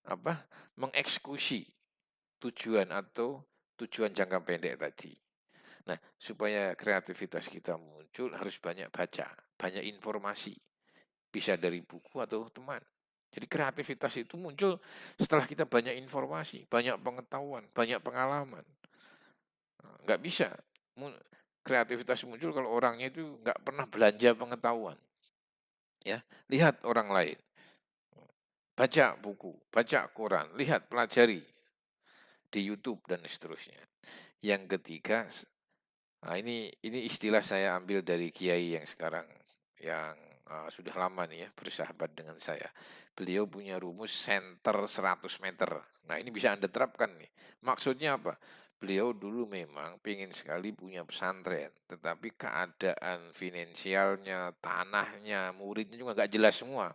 apa, mengeksekusi tujuan atau tujuan jangka pendek tadi. Nah, supaya kreativitas kita muncul harus banyak baca, banyak informasi, bisa dari buku atau teman. Jadi kreativitas itu muncul setelah kita banyak informasi, banyak pengetahuan, banyak pengalaman. Nggak bisa kreativitas muncul kalau orangnya itu nggak pernah belanja pengetahuan. Ya, lihat orang lain, baca buku, baca koran, lihat, pelajari di YouTube dan seterusnya. Yang ketiga, nah ini istilah saya ambil dari kiai yang sekarang yang sudah lama nih ya bersahabat dengan saya. Beliau punya rumus senter 100 meter. Nah, ini bisa Anda terapkan nih. Maksudnya apa? Beliau dulu memang ingin sekali punya pesantren, tetapi keadaan finansialnya, tanahnya, muridnya juga nggak jelas semua.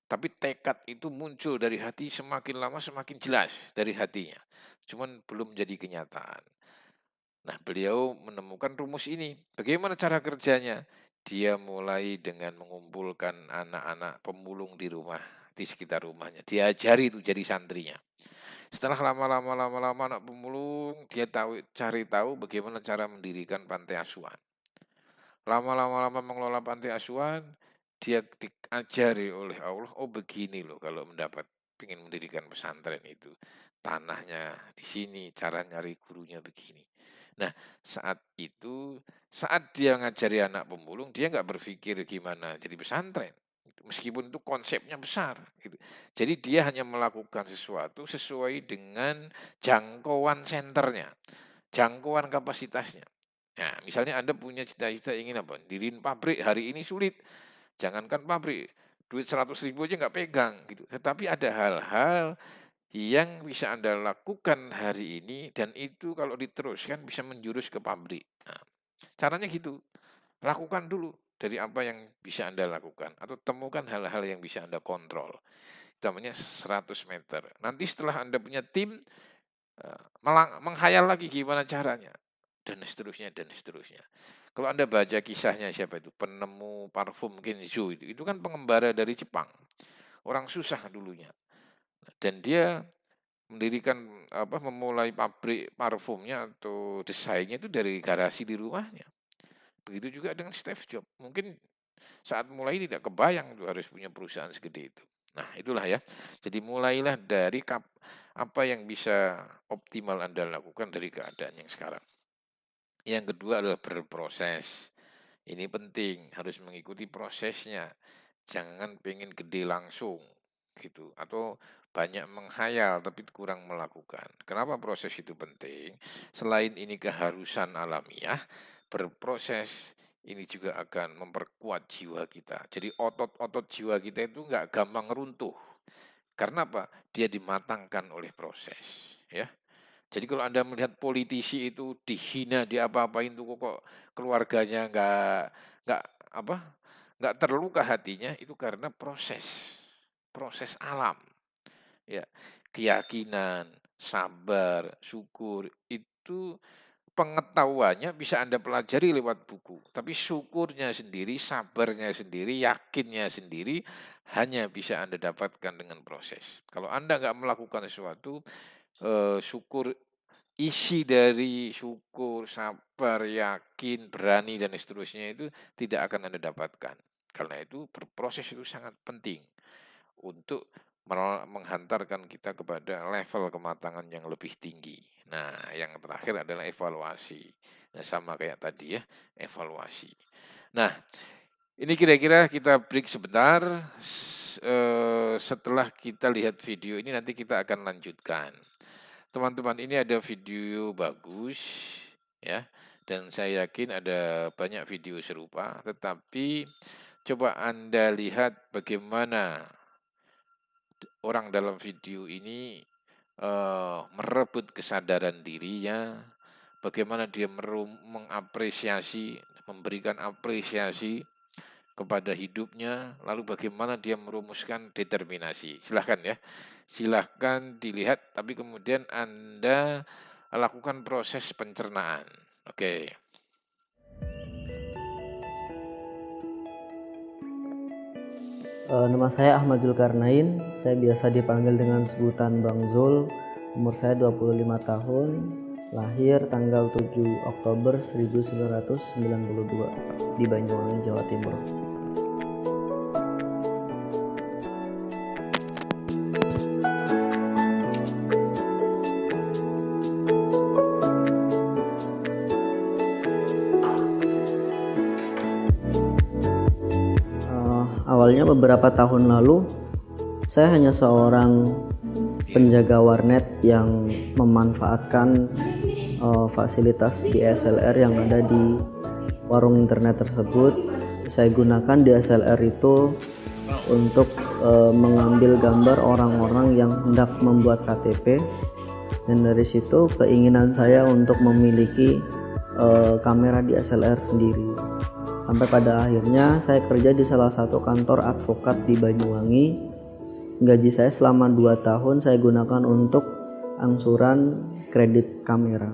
Tapi tekad itu muncul dari hati, semakin lama semakin jelas dari hatinya. Cuman belum jadi kenyataan. Nah, beliau menemukan rumus ini. Bagaimana cara kerjanya? Dia mulai dengan mengumpulkan anak-anak pemulung di rumah, di sekitar rumahnya. Diajari itu jadi santrinya. Setelah lama-lama anak pemulung, dia cari tahu bagaimana cara mendirikan pantai asuhan. Lama-lama mengelola panti asuhan, dia diajari oleh Allah, oh begini loh kalau ingin mendirikan pesantren itu. Tanahnya di sini, cara nyari gurunya begini. Nah, saat dia ngajari anak pemulung, dia nggak berpikir gimana jadi pesantren. Meskipun itu konsepnya besar. Gitu. Jadi dia hanya melakukan sesuatu sesuai dengan jangkauan senternya, jangkauan kapasitasnya. Nah, misalnya Anda punya cita-cita ingin apa? Diriin pabrik, hari ini sulit. Jangankan pabrik, duit 100.000 aja nggak pegang gitu. Tetapi ada hal-hal yang bisa Anda lakukan hari ini dan itu kalau diteruskan bisa menjurus ke pabrik. Nah, caranya gitu. Lakukan dulu dari apa yang bisa Anda lakukan atau temukan hal-hal yang bisa Anda kontrol. Itu namanya 100 meter. Nanti setelah Anda punya tim, menghayal lagi gimana caranya dan seterusnya dan seterusnya. Kalau Anda baca kisahnya siapa itu? Penemu parfum Kenzo itu kan pengembara dari Jepang. Orang susah dulunya. Dan dia mendirikan memulai pabrik parfumnya atau desainnya itu dari garasi di rumahnya. Begitu juga dengan Steve Jobs. Mungkin saat mulai tidak kebayang itu harus punya perusahaan segede itu. Nah, itulah ya. Jadi mulailah dari apa yang bisa optimal Anda lakukan dari keadaan yang sekarang. Yang kedua adalah berproses. Ini penting, harus mengikuti prosesnya. Jangan pengen gede langsung gitu atau banyak menghayal tapi kurang melakukan. Kenapa proses itu penting? Selain ini keharusan alamiah, berproses ini juga akan memperkuat jiwa kita. Jadi otot-otot jiwa kita itu nggak gampang runtuh. Karena apa? Dia dimatangkan oleh proses, ya. Jadi kalau Anda melihat politisi itu dihina, diapa-apain tuh kok keluarganya nggak apa, nggak terluka hatinya, itu karena proses alam, ya. Keyakinan, sabar, syukur, itu pengetahuannya bisa Anda pelajari lewat buku, tapi syukurnya sendiri, sabarnya sendiri, yakinnya sendiri, hanya bisa Anda dapatkan dengan proses. Kalau Anda nggak melakukan sesuatu, syukur isi dari syukur, sabar, yakin, berani, dan seterusnya itu tidak akan Anda dapatkan. Karena itu berproses itu sangat penting untuk menghantarkan kita kepada level kematangan yang lebih tinggi. Nah, yang terakhir adalah evaluasi. Nah, sama kayak tadi ya, evaluasi. Nah, ini kira-kira kita break sebentar. Setelah kita lihat video ini nanti kita akan lanjutkan. teman-teman, ini ada video bagus ya, dan saya yakin ada banyak video serupa, tetapi coba Anda lihat bagaimana orang dalam video ini merebut kesadaran dirinya, bagaimana dia mengapresiasi, memberikan apresiasi kepada hidupnya, lalu bagaimana dia merumuskan determinasi. Silahkan ya, silahkan dilihat, tapi kemudian Anda lakukan proses pencernaan. Oke. Nama saya Ahmad Zulkarnain, saya biasa dipanggil dengan sebutan Bang Zul. Umur saya 25 tahun, lahir tanggal 7 Oktober 1992 di Banyuwangi, Jawa Timur. Awalnya beberapa tahun lalu, saya hanya seorang penjaga warnet yang memanfaatkan fasilitas DSLR yang ada di warung internet tersebut. Saya gunakan DSLR itu untuk mengambil gambar orang-orang yang hendak membuat KTP, dan dari situ keinginan saya untuk memiliki kamera DSLR sendiri. Sampai pada akhirnya saya kerja di salah satu kantor advokat di Banyuwangi. Gaji saya selama 2 tahun saya gunakan untuk angsuran kredit kamera.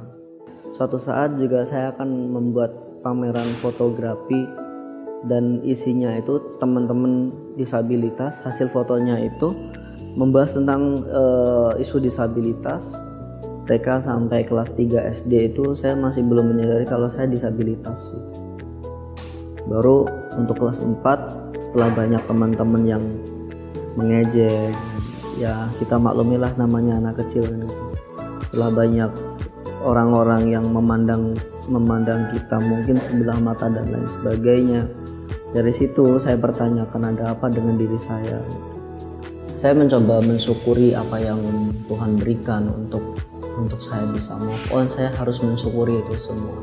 Suatu saat juga saya akan membuat pameran fotografi, dan isinya itu teman-teman disabilitas. Hasil fotonya itu membahas tentang isu disabilitas. TK sampai kelas 3 SD itu saya masih belum menyadari kalau saya disabilitas. Baru untuk kelas 4, setelah banyak teman-teman yang mengejek, ya kita maklumilah namanya anak kecil kan. Setelah banyak orang-orang yang memandang kita mungkin sebelah mata dan lain sebagainya, dari situ saya pertanyakan ada apa dengan diri saya. Saya mencoba mensyukuri apa yang Tuhan berikan untuk saya bisa move on. Saya harus mensyukuri itu semua.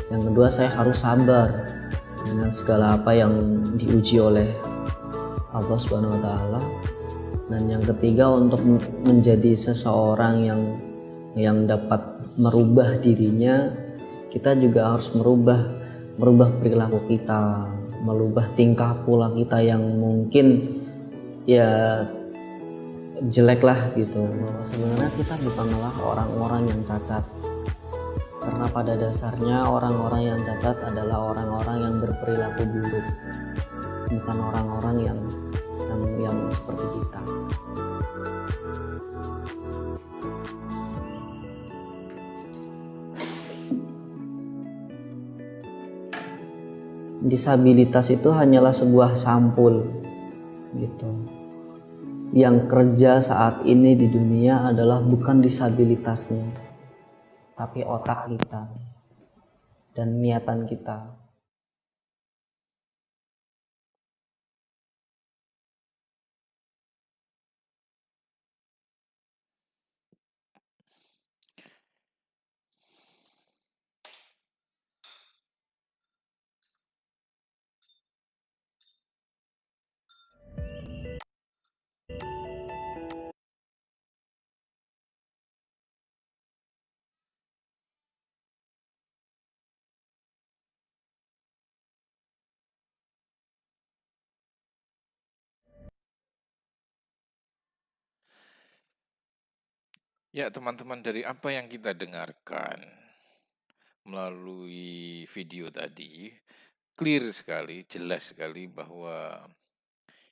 Yang kedua, saya harus sabar dengan segala apa yang diuji oleh Allah Subhanahu wa taala. Dan yang ketiga, untuk menjadi seseorang yang dapat merubah dirinya, kita juga harus merubah perilaku kita, merubah tingkah pola kita yang mungkin ya jelek lah gitu. Bahwa sebenarnya kita bukanlah orang-orang yang cacat, karena pada dasarnya orang-orang yang cacat adalah orang-orang yang berperilaku buruk, bukan orang-orang yang seperti kita. Disabilitas itu hanyalah sebuah sampul gitu. Yang kerja saat ini di dunia adalah bukan disabilitasnya, tapi otak kita dan niatan kita. Ya, teman-teman, dari apa yang kita dengarkan melalui video tadi, clear sekali, jelas sekali bahwa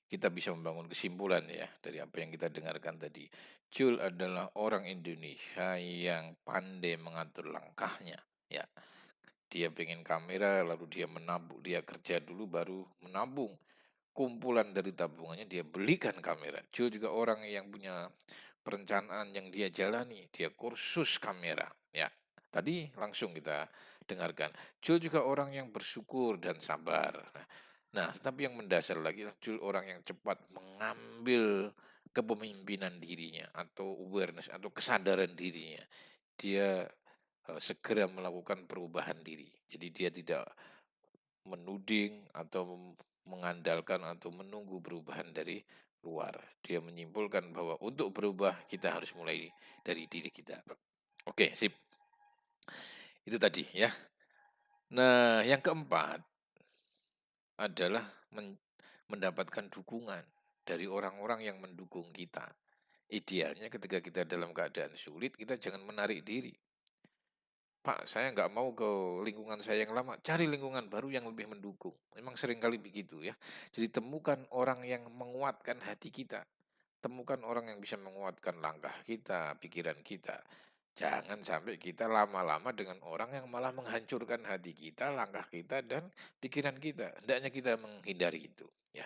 kita bisa membangun kesimpulan ya dari apa yang kita dengarkan tadi. Jul adalah orang Indonesia yang pandai mengatur langkahnya. Ya, dia pengen kamera, lalu dia menabung, dia kerja dulu baru menabung. Kumpulan dari tabungannya dia belikan kamera. Jul juga orang yang punya perencanaan yang dia jalani, dia kursus kamera. Ya, tadi langsung kita dengarkan. Jul juga orang yang bersyukur dan sabar. Nah, tapi yang mendasar lagi, Jul orang yang cepat mengambil kepemimpinan dirinya atau awareness atau kesadaran dirinya. Dia segera melakukan perubahan diri. Jadi dia tidak menuding atau mengandalkan atau menunggu perubahan dari luar. Dia menyimpulkan bahwa untuk berubah kita harus mulai dari diri kita. Oke, sip. Itu tadi ya. Nah, yang keempat adalah mendapatkan dukungan dari orang-orang yang mendukung kita. Idealnya ketika kita dalam keadaan sulit, kita jangan menarik diri. Pak, saya nggak mau ke lingkungan saya yang lama, cari lingkungan baru yang lebih mendukung. Memang seringkali begitu ya. Jadi temukan orang yang menguatkan hati kita. Temukan orang yang bisa menguatkan langkah kita, pikiran kita. Jangan sampai kita lama-lama dengan orang yang malah menghancurkan hati kita, langkah kita, dan pikiran kita. Hendaknya kita menghindari itu. Ya,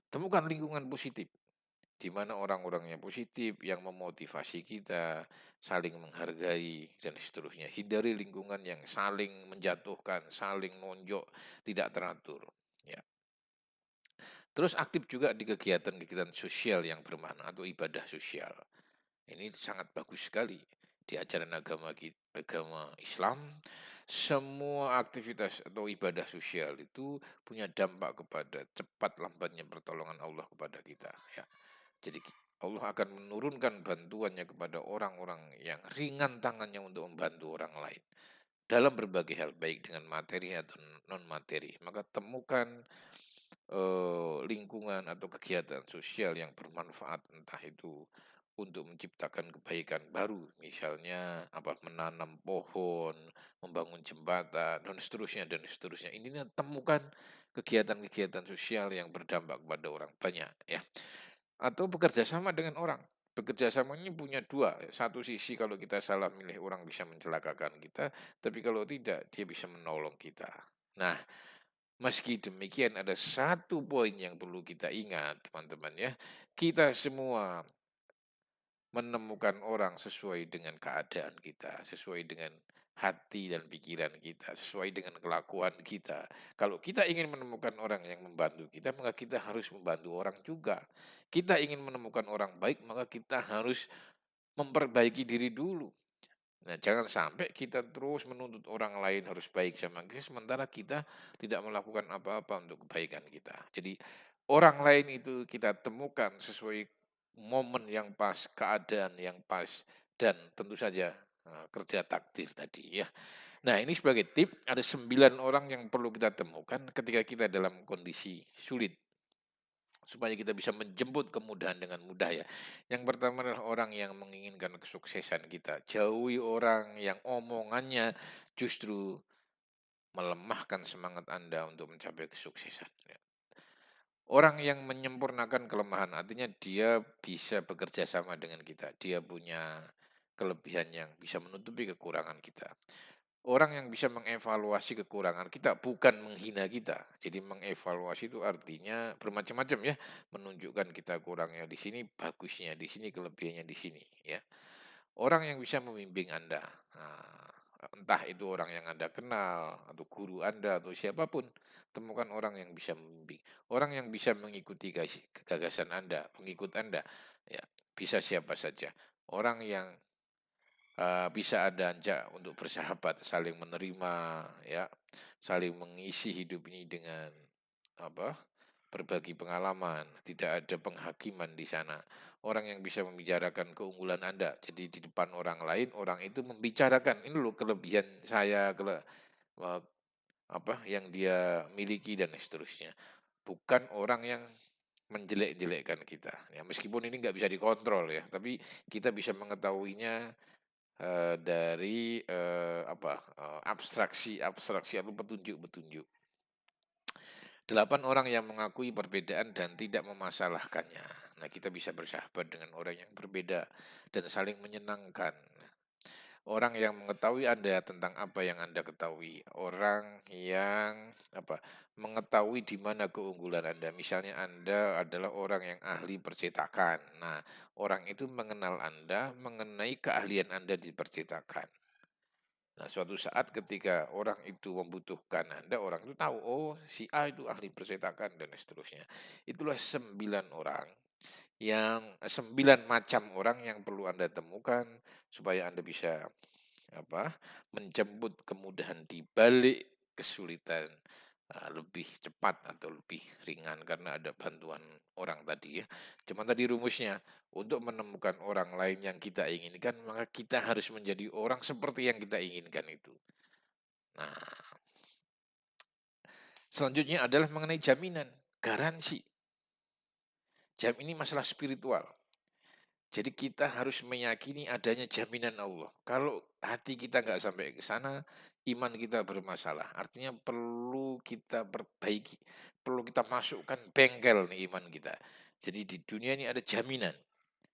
temukan lingkungan positif di mana orang-orangnya positif, yang memotivasi kita, saling menghargai, dan seterusnya. Hindari lingkungan yang saling menjatuhkan, saling nonjok, tidak teratur. Ya. Terus aktif juga di kegiatan-kegiatan sosial yang bermakna atau ibadah sosial. Ini sangat bagus sekali di ajaran agama Islam. Semua aktivitas atau ibadah sosial itu punya dampak kepada cepat lambatnya pertolongan Allah kepada kita. Ya. Jadi Allah akan menurunkan bantuannya kepada orang-orang yang ringan tangannya untuk membantu orang lain dalam berbagai hal, baik dengan materi atau non materi. Maka temukan lingkungan atau kegiatan sosial yang bermanfaat, entah itu untuk menciptakan kebaikan baru, misalnya apa, menanam pohon, membangun jembatan, dan seterusnya dan seterusnya. Ini temukan kegiatan-kegiatan sosial yang berdampak kepada orang banyak, ya. Atau bekerja sama dengan orang. Bekerja sama ini punya dua. Satu sisi kalau kita salah milih, orang bisa mencelakakan kita, tapi kalau tidak, dia bisa menolong kita. Nah, meski demikian ada satu poin yang perlu kita ingat, teman-teman ya. Kita semua menemukan orang sesuai dengan keadaan kita, sesuai dengan hati dan pikiran kita, sesuai dengan kelakuan kita. Kalau kita ingin menemukan orang yang membantu kita, maka kita harus membantu orang juga. Kita ingin menemukan orang baik, maka kita harus memperbaiki diri dulu. Nah, jangan sampai kita terus menuntut orang lain harus baik sama kita, sementara kita tidak melakukan apa-apa untuk kebaikan kita. Jadi, orang lain itu kita temukan sesuai momen yang pas, keadaan yang pas, dan tentu saja kerja takdir tadi ya. Nah, ini sebagai tip, ada 9 orang yang perlu kita temukan ketika kita dalam kondisi sulit, supaya kita bisa menjemput kemudahan dengan mudah ya. Yang pertama adalah orang yang menginginkan kesuksesan kita. Jauhi orang yang omongannya justru melemahkan semangat Anda untuk mencapai kesuksesan. Ya. Orang yang menyempurnakan kelemahan, artinya dia bisa bekerja sama dengan kita. Dia punya kelebihan yang bisa menutupi kekurangan kita. Orang yang bisa mengevaluasi kekurangan kita, bukan menghina kita. Jadi mengevaluasi itu artinya bermacam-macam ya, menunjukkan kita kurangnya di sini, bagusnya di sini, kelebihannya di sini ya. Orang yang bisa membimbing Anda, nah, entah itu orang yang Anda kenal atau guru Anda atau siapapun, temukan orang yang bisa membimbing. Orang yang bisa mengikuti gagasan Anda, pengikut Anda, ya bisa siapa saja. Orang yang bisa Anda ajak untuk bersahabat, saling menerima, ya, saling mengisi hidup ini dengan apa? Berbagi pengalaman, tidak ada penghakiman di sana. Orang yang bisa membicarakan keunggulan Anda. Jadi di depan orang lain, orang itu membicarakan, ini loh kelebihan saya, eh, apa yang dia miliki dan seterusnya. Bukan orang yang menjelek-jelekkan kita. Ya, meskipun ini nggak bisa dikontrol ya, tapi kita bisa mengetahuinya dari abstraksi atau petunjuk-petunjuk. 8 orang yang mengakui perbedaan dan tidak memasalahkannya. Nah, kita bisa bersahabat dengan orang yang berbeda dan saling menyenangkan. Orang yang mengetahui Anda tentang apa yang Anda ketahui. Orang yang mengetahui di mana keunggulan Anda. Misalnya Anda adalah orang yang ahli percetakan. Nah, orang itu mengenal Anda mengenai keahlian Anda di percetakan. Nah, suatu saat ketika orang itu membutuhkan Anda, orang itu tahu, oh si A itu ahli percetakan dan seterusnya. Itulah 9 orang yang 9 macam orang yang perlu Anda temukan supaya Anda bisa apa, menjemput kemudahan di balik kesulitan, lebih cepat atau lebih ringan karena ada bantuan orang tadi ya. Cuman tadi rumusnya, untuk menemukan orang lain yang kita inginkan, maka kita harus menjadi orang seperti yang kita inginkan itu. Nah, selanjutnya adalah mengenai jaminan, garansi. Ini masalah spiritual. Jadi kita harus meyakini adanya jaminan Allah. Kalau hati kita nggak sampai ke sana, iman kita bermasalah. Artinya perlu kita perbaiki, perlu kita masukkan bengkel nih iman kita. Jadi di dunia ini ada jaminan.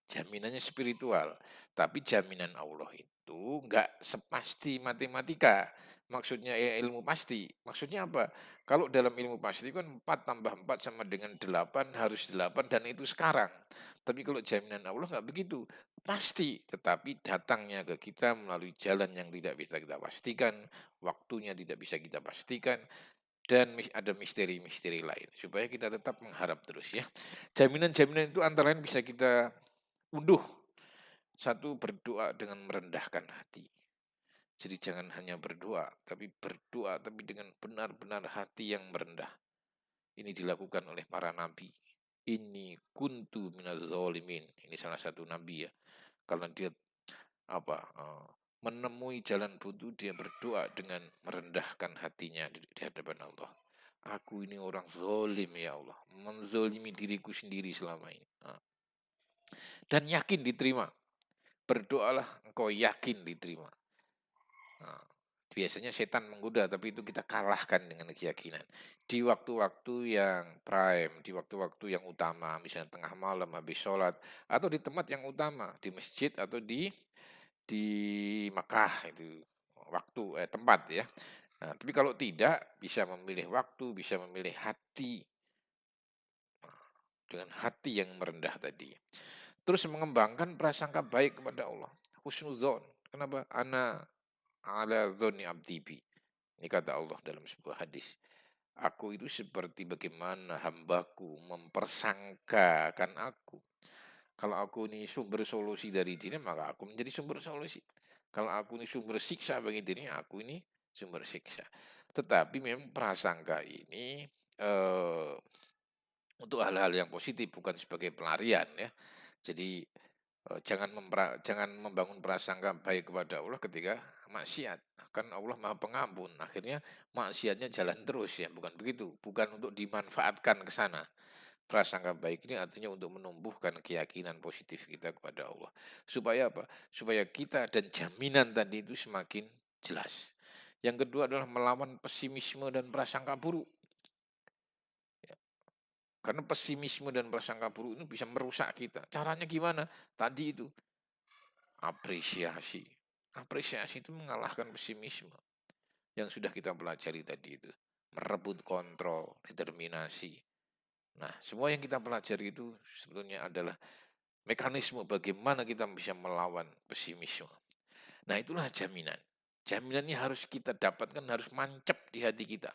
Jaminannya spiritual, tapi jaminan Allah itu nggak sepasti matematika. Maksudnya ya ilmu pasti. Maksudnya apa? Kalau dalam ilmu pasti kan 4 tambah 4 sama dengan 8 harus 8 dan itu sekarang. Tapi kalau jaminan Allah nggak begitu. Pasti, tetapi datangnya ke kita melalui jalan yang tidak bisa kita pastikan, waktunya tidak bisa kita pastikan, dan ada misteri-misteri lain. Supaya kita tetap mengharap terus ya. Jaminan-jaminan itu antara lain bisa kita unduh. Satu, berdoa dengan merendahkan hati. Jadi jangan hanya berdoa, tapi dengan benar-benar hati yang merendah. Ini dilakukan oleh para nabi. Ini kuntu minaz zalimin. Ini salah satu nabi ya. Karena dia apa menemui jalan buntu, dia berdoa dengan merendahkan hatinya di hadapan Allah. Aku ini orang zolim ya Allah, menzolimi diriku sendiri selama ini. Dan yakin diterima. Berdoalah engkau yakin diterima. Nah, biasanya setan menggoda, tapi itu kita kalahkan dengan keyakinan. Di waktu-waktu yang prime, di waktu-waktu yang utama, misalnya tengah malam habis sholat, atau di tempat yang utama, di masjid atau di Makkah itu tempat ya. Nah, tapi kalau tidak, bisa memilih waktu, bisa memilih hati, dengan hati yang merendah tadi. Terus mengembangkan prasangka baik kepada Allah. Husnuzon. Kenapa? Ana ala dzonni abdi bi. Ini kata Allah dalam sebuah hadis. Aku itu seperti bagaimana hambaku mempersangkakan aku. Kalau aku ini sumber solusi dari dirinya, maka aku menjadi sumber solusi. Kalau aku ini sumber siksa bagi dirinya, aku ini sumber siksa. Tetapi memang prasangka ini eh, untuk hal-hal yang positif, bukan sebagai pelarian ya. Jadi jangan membangun prasangka baik kepada Allah ketika maksiat. Kan Allah Maha Pengampun. Akhirnya maksiatnya jalan terus ya, bukan begitu. Bukan untuk dimanfaatkan ke sana. Prasangka baik ini artinya untuk menumbuhkan keyakinan positif kita kepada Allah. Supaya apa? Supaya kita dan jaminan tadi itu semakin jelas. Yang kedua adalah melawan pesimisme dan prasangka buruk. Ya, karena pesimisme dan prasangka buruk itu bisa merusak kita. Caranya gimana? Tadi itu apresiasi. Apresiasi itu mengalahkan pesimisme yang sudah kita pelajari tadi itu. Merebut kontrol, determinasi. Nah, semua yang kita pelajari itu sebetulnya adalah mekanisme bagaimana kita bisa melawan pesimisme. Nah, itulah jaminan. Jaminan ini harus kita dapatkan, harus mancap di hati kita.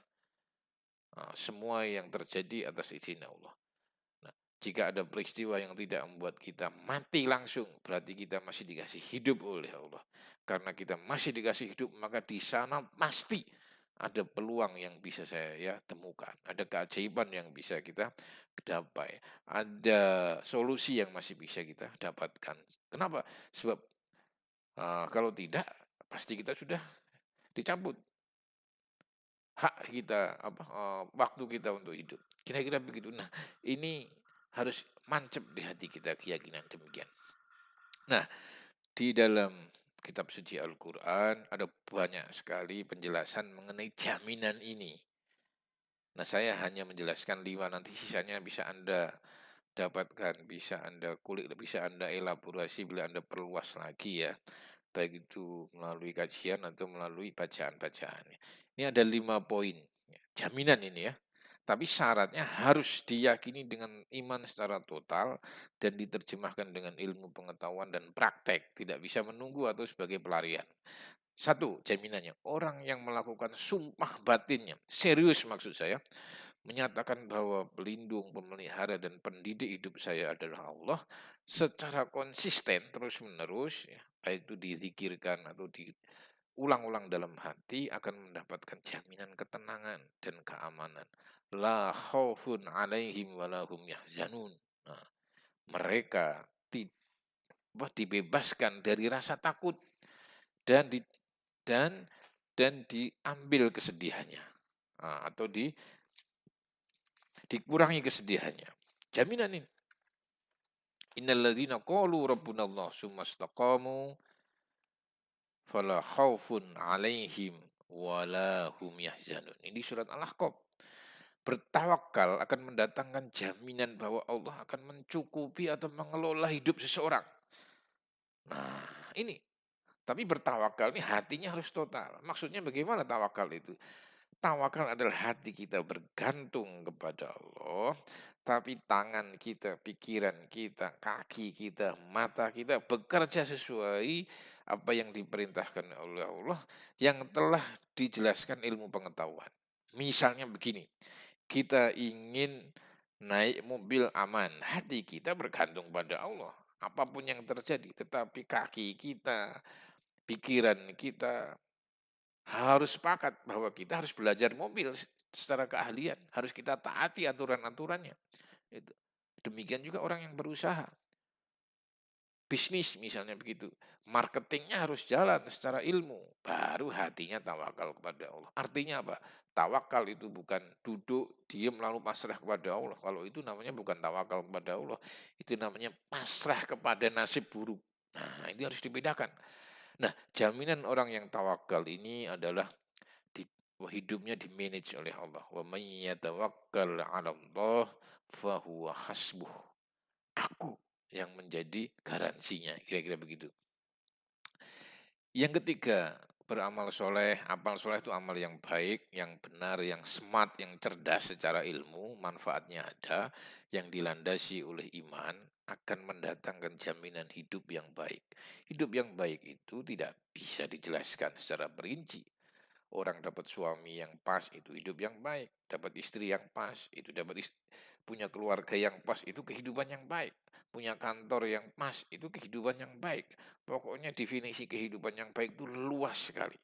Nah, semua yang terjadi atas izin Allah. Nah, jika ada peristiwa yang tidak membuat kita mati langsung, berarti kita masih dikasih hidup oleh Allah. Karena kita masih dikasih hidup, maka di sana pasti ada peluang yang bisa saya ya temukan. Ada keajaiban yang bisa kita dapai. Ada solusi yang masih bisa kita dapatkan. Kenapa? Sebab kalau tidak, pasti kita sudah dicabut hak kita, waktu kita untuk hidup. Kira-kira begitu. Nah, ini harus mancep di hati kita keyakinan demikian. Nah, di dalam kitab suci Al-Quran ada banyak sekali penjelasan mengenai jaminan ini. Nah, saya hanya menjelaskan 5, nanti sisanya bisa Anda dapatkan, bisa Anda kulik, bisa Anda elaborasi bila Anda perluas lagi ya. Baik itu melalui kajian atau melalui bacaan-bacaan. Ini ada 5 poin. Jaminan ini ya. Tapi syaratnya harus diyakini dengan iman secara total dan diterjemahkan dengan ilmu pengetahuan dan praktek. Tidak bisa menunggu atau sebagai pelarian. Satu, jaminannya. Orang yang melakukan sumpah batinnya. Serius maksud saya. menyatakan bahwa pelindung, pemelihara, dan pendidik hidup saya adalah Allah secara konsisten terus-menerus, ya, baik itu dizikirkan atau diulang-ulang dalam hati, akan mendapatkan jaminan ketenangan dan keamanan. La khaufun alaihim walahum yahzanun. Nah, mereka dibebaskan dari rasa takut dan di, dan dan diambil kesedihannya. Nah, atau dikurangi kesedihannya. Jaminan ini. Innalladzina qalu rabbunallah summa istaqamu fala khaufun alaihim wala hum yahzanun. Ini surat Al-Ahqaf. Bertawakal akan mendatangkan jaminan bahwa Allah akan mencukupi atau mengelola hidup seseorang. Nah, ini. Tapi bertawakal ini hatinya harus total. Maksudnya bagaimana tawakal itu? Tawakal adalah hati kita bergantung kepada Allah, tapi tangan kita, pikiran kita, kaki kita, mata kita bekerja sesuai apa yang diperintahkan oleh Allah yang telah dijelaskan ilmu pengetahuan. Misalnya begini, kita ingin naik mobil aman, hati kita bergantung pada Allah. Apapun yang terjadi, tetapi kaki kita, pikiran kita, harus sepakat bahwa kita harus belajar mobil secara keahlian, harus kita taati aturan-aturannya. Itu. Demikian juga orang yang berusaha. Bisnis misalnya begitu. Marketingnya harus jalan secara ilmu. Baru hatinya tawakal kepada Allah. Artinya apa? Tawakal itu bukan duduk, diam lalu pasrah kepada Allah. Kalau itu namanya bukan tawakal kepada Allah. Itu namanya pasrah kepada nasib buruk. Nah, ini harus dibedakan. Nah, jaminan orang yang tawakal ini adalah hidupnya dimanage oleh Allah. Wa may yatawakkal 'ala Allah fahuwa hasbuh. Aku yang menjadi garansinya, kira-kira begitu. Yang ketiga, beramal soleh. Amal soleh itu amal yang baik, yang benar, yang smart, yang cerdas secara ilmu, manfaatnya ada, yang dilandasi oleh iman, akan mendatangkan jaminan hidup yang baik. Hidup yang baik itu tidak bisa dijelaskan secara perinci. Orang dapat suami yang pas itu hidup yang baik, dapat istri yang pas itu punya keluarga yang pas itu kehidupan yang baik, punya kantor yang pas itu kehidupan yang baik. Pokoknya definisi kehidupan yang baik itu luas sekali.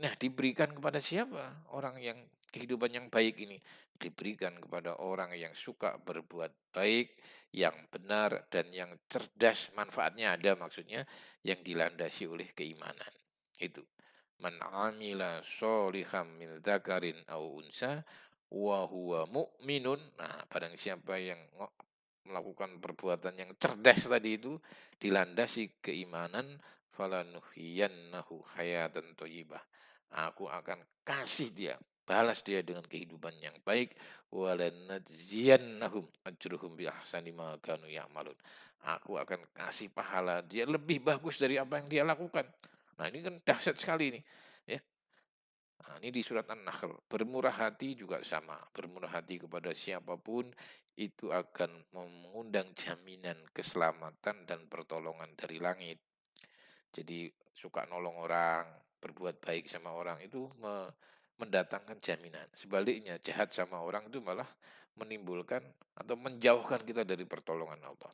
Nah, diberikan kepada siapa orang yang kehidupan yang baik ini? Diberikan kepada orang yang suka berbuat baik, yang benar dan yang cerdas, manfaatnya ada maksudnya, yang dilandasi oleh keimanan. Itu. Man amila sholihan min dzakarin aw unsa wa huwa mu'minun. Nah, barang siapa yang melakukan perbuatan yang cerdas tadi itu dilandasi keimanan, falanuhyiyannahu hayatan thayyibah. Aku akan kasih dia, balas dia dengan kehidupan yang baik, walanajziyannahum ajruhum bi ahsani ma kanu ya'malun. Aku akan kasih pahala dia lebih bagus dari apa yang dia lakukan. Nah, ini kan dahsyat sekali ini, ya. Nah, ini di surat An-Nahl. Bermurah hati juga sama. Bermurah hati kepada siapapun itu akan mengundang jaminan keselamatan dan pertolongan dari langit. Jadi suka nolong orang, berbuat baik sama orang itu mendatangkan jaminan. Sebaliknya jahat sama orang itu malah menimbulkan atau menjauhkan kita dari pertolongan Allah.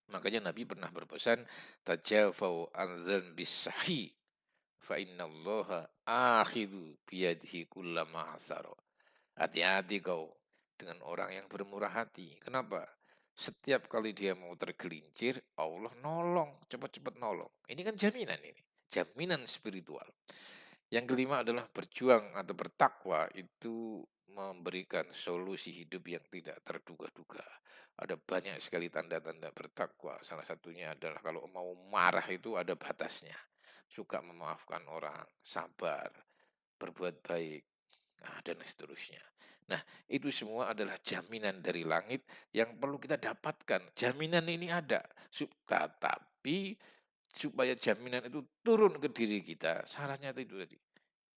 Makanya Nabi pernah berpesan, tajafau an dzanbis sahih fa innallaha akhidhu biyadihi kullama asara. Hati-hati kau dengan orang yang bermurah hati. Kenapa? Setiap kali dia mau tergelincir, Allah nolong, cepat-cepat nolong. Ini kan jaminan ini, jaminan spiritual. Yang kelima adalah berjuang atau bertakwa itu memberikan solusi hidup yang tidak terduga-duga. Ada banyak sekali tanda-tanda bertakwa. Salah satunya adalah kalau mau marah itu ada batasnya. Suka memaafkan orang, sabar, berbuat baik, dan seterusnya. Nah, itu semua adalah jaminan dari langit yang perlu kita dapatkan. Jaminan ini ada, tapi supaya jaminan itu turun ke diri kita, syaratnya itu tadi.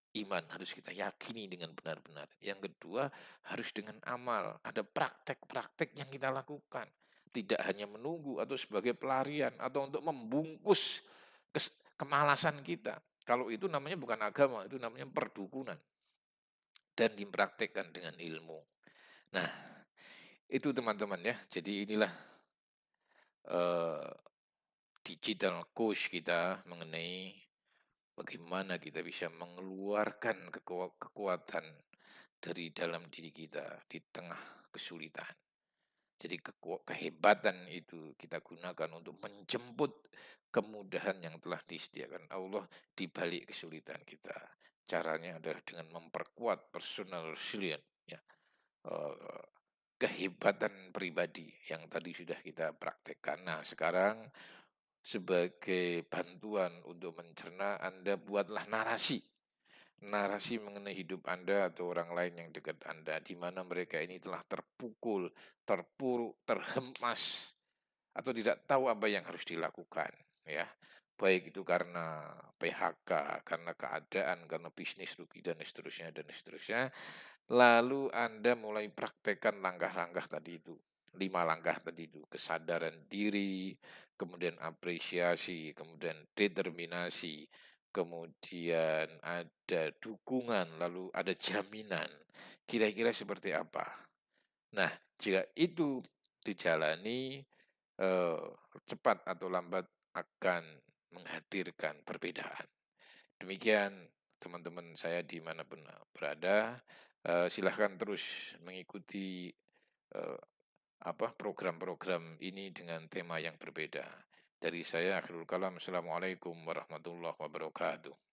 Iman harus kita yakini dengan benar-benar. Yang kedua, harus dengan amal. Ada praktek-praktek yang kita lakukan. Tidak hanya menunggu atau sebagai pelarian atau untuk membungkus kemalasan kita. Kalau itu namanya bukan agama, itu namanya perdukunan. Dan dipraktekkan dengan ilmu. Nah, itu teman-teman ya. Jadi inilah eh, digital coach kita mengenai bagaimana kita bisa mengeluarkan kekuatan dari dalam diri kita di tengah kesulitan. Jadi kehebatan itu kita gunakan untuk menjemput kemudahan yang telah disediakan Allah di balik kesulitan kita. Caranya adalah dengan memperkuat personal resilient, ya, eh, kehebatan pribadi yang tadi sudah kita praktekkan. Nah, sekarang sebagai bantuan untuk mencerna, Anda buatlah narasi. Narasi mengenai hidup Anda atau orang lain yang dekat Anda, di mana mereka ini telah terpukul, terpuruk, terhemas, atau tidak tahu apa yang harus dilakukan. Ya, baik itu karena PHK, karena keadaan, karena bisnis rugi, dan seterusnya, dan seterusnya. Lalu Anda mulai praktekkan langkah-langkah tadi itu. 5 langkah tadi itu, kesadaran diri, kemudian apresiasi, kemudian determinasi, kemudian ada dukungan, lalu ada jaminan. Kira-kira seperti apa? Nah, jika itu dijalani, eh, cepat atau lambat akan menghadirkan perbedaan. Demikian teman-teman saya dimanapun berada, silahkan terus mengikuti eh, program-program ini dengan tema yang berbeda. Dari saya, Akhirul Kalam. Assalamualaikum warahmatullahi wabarakatuh.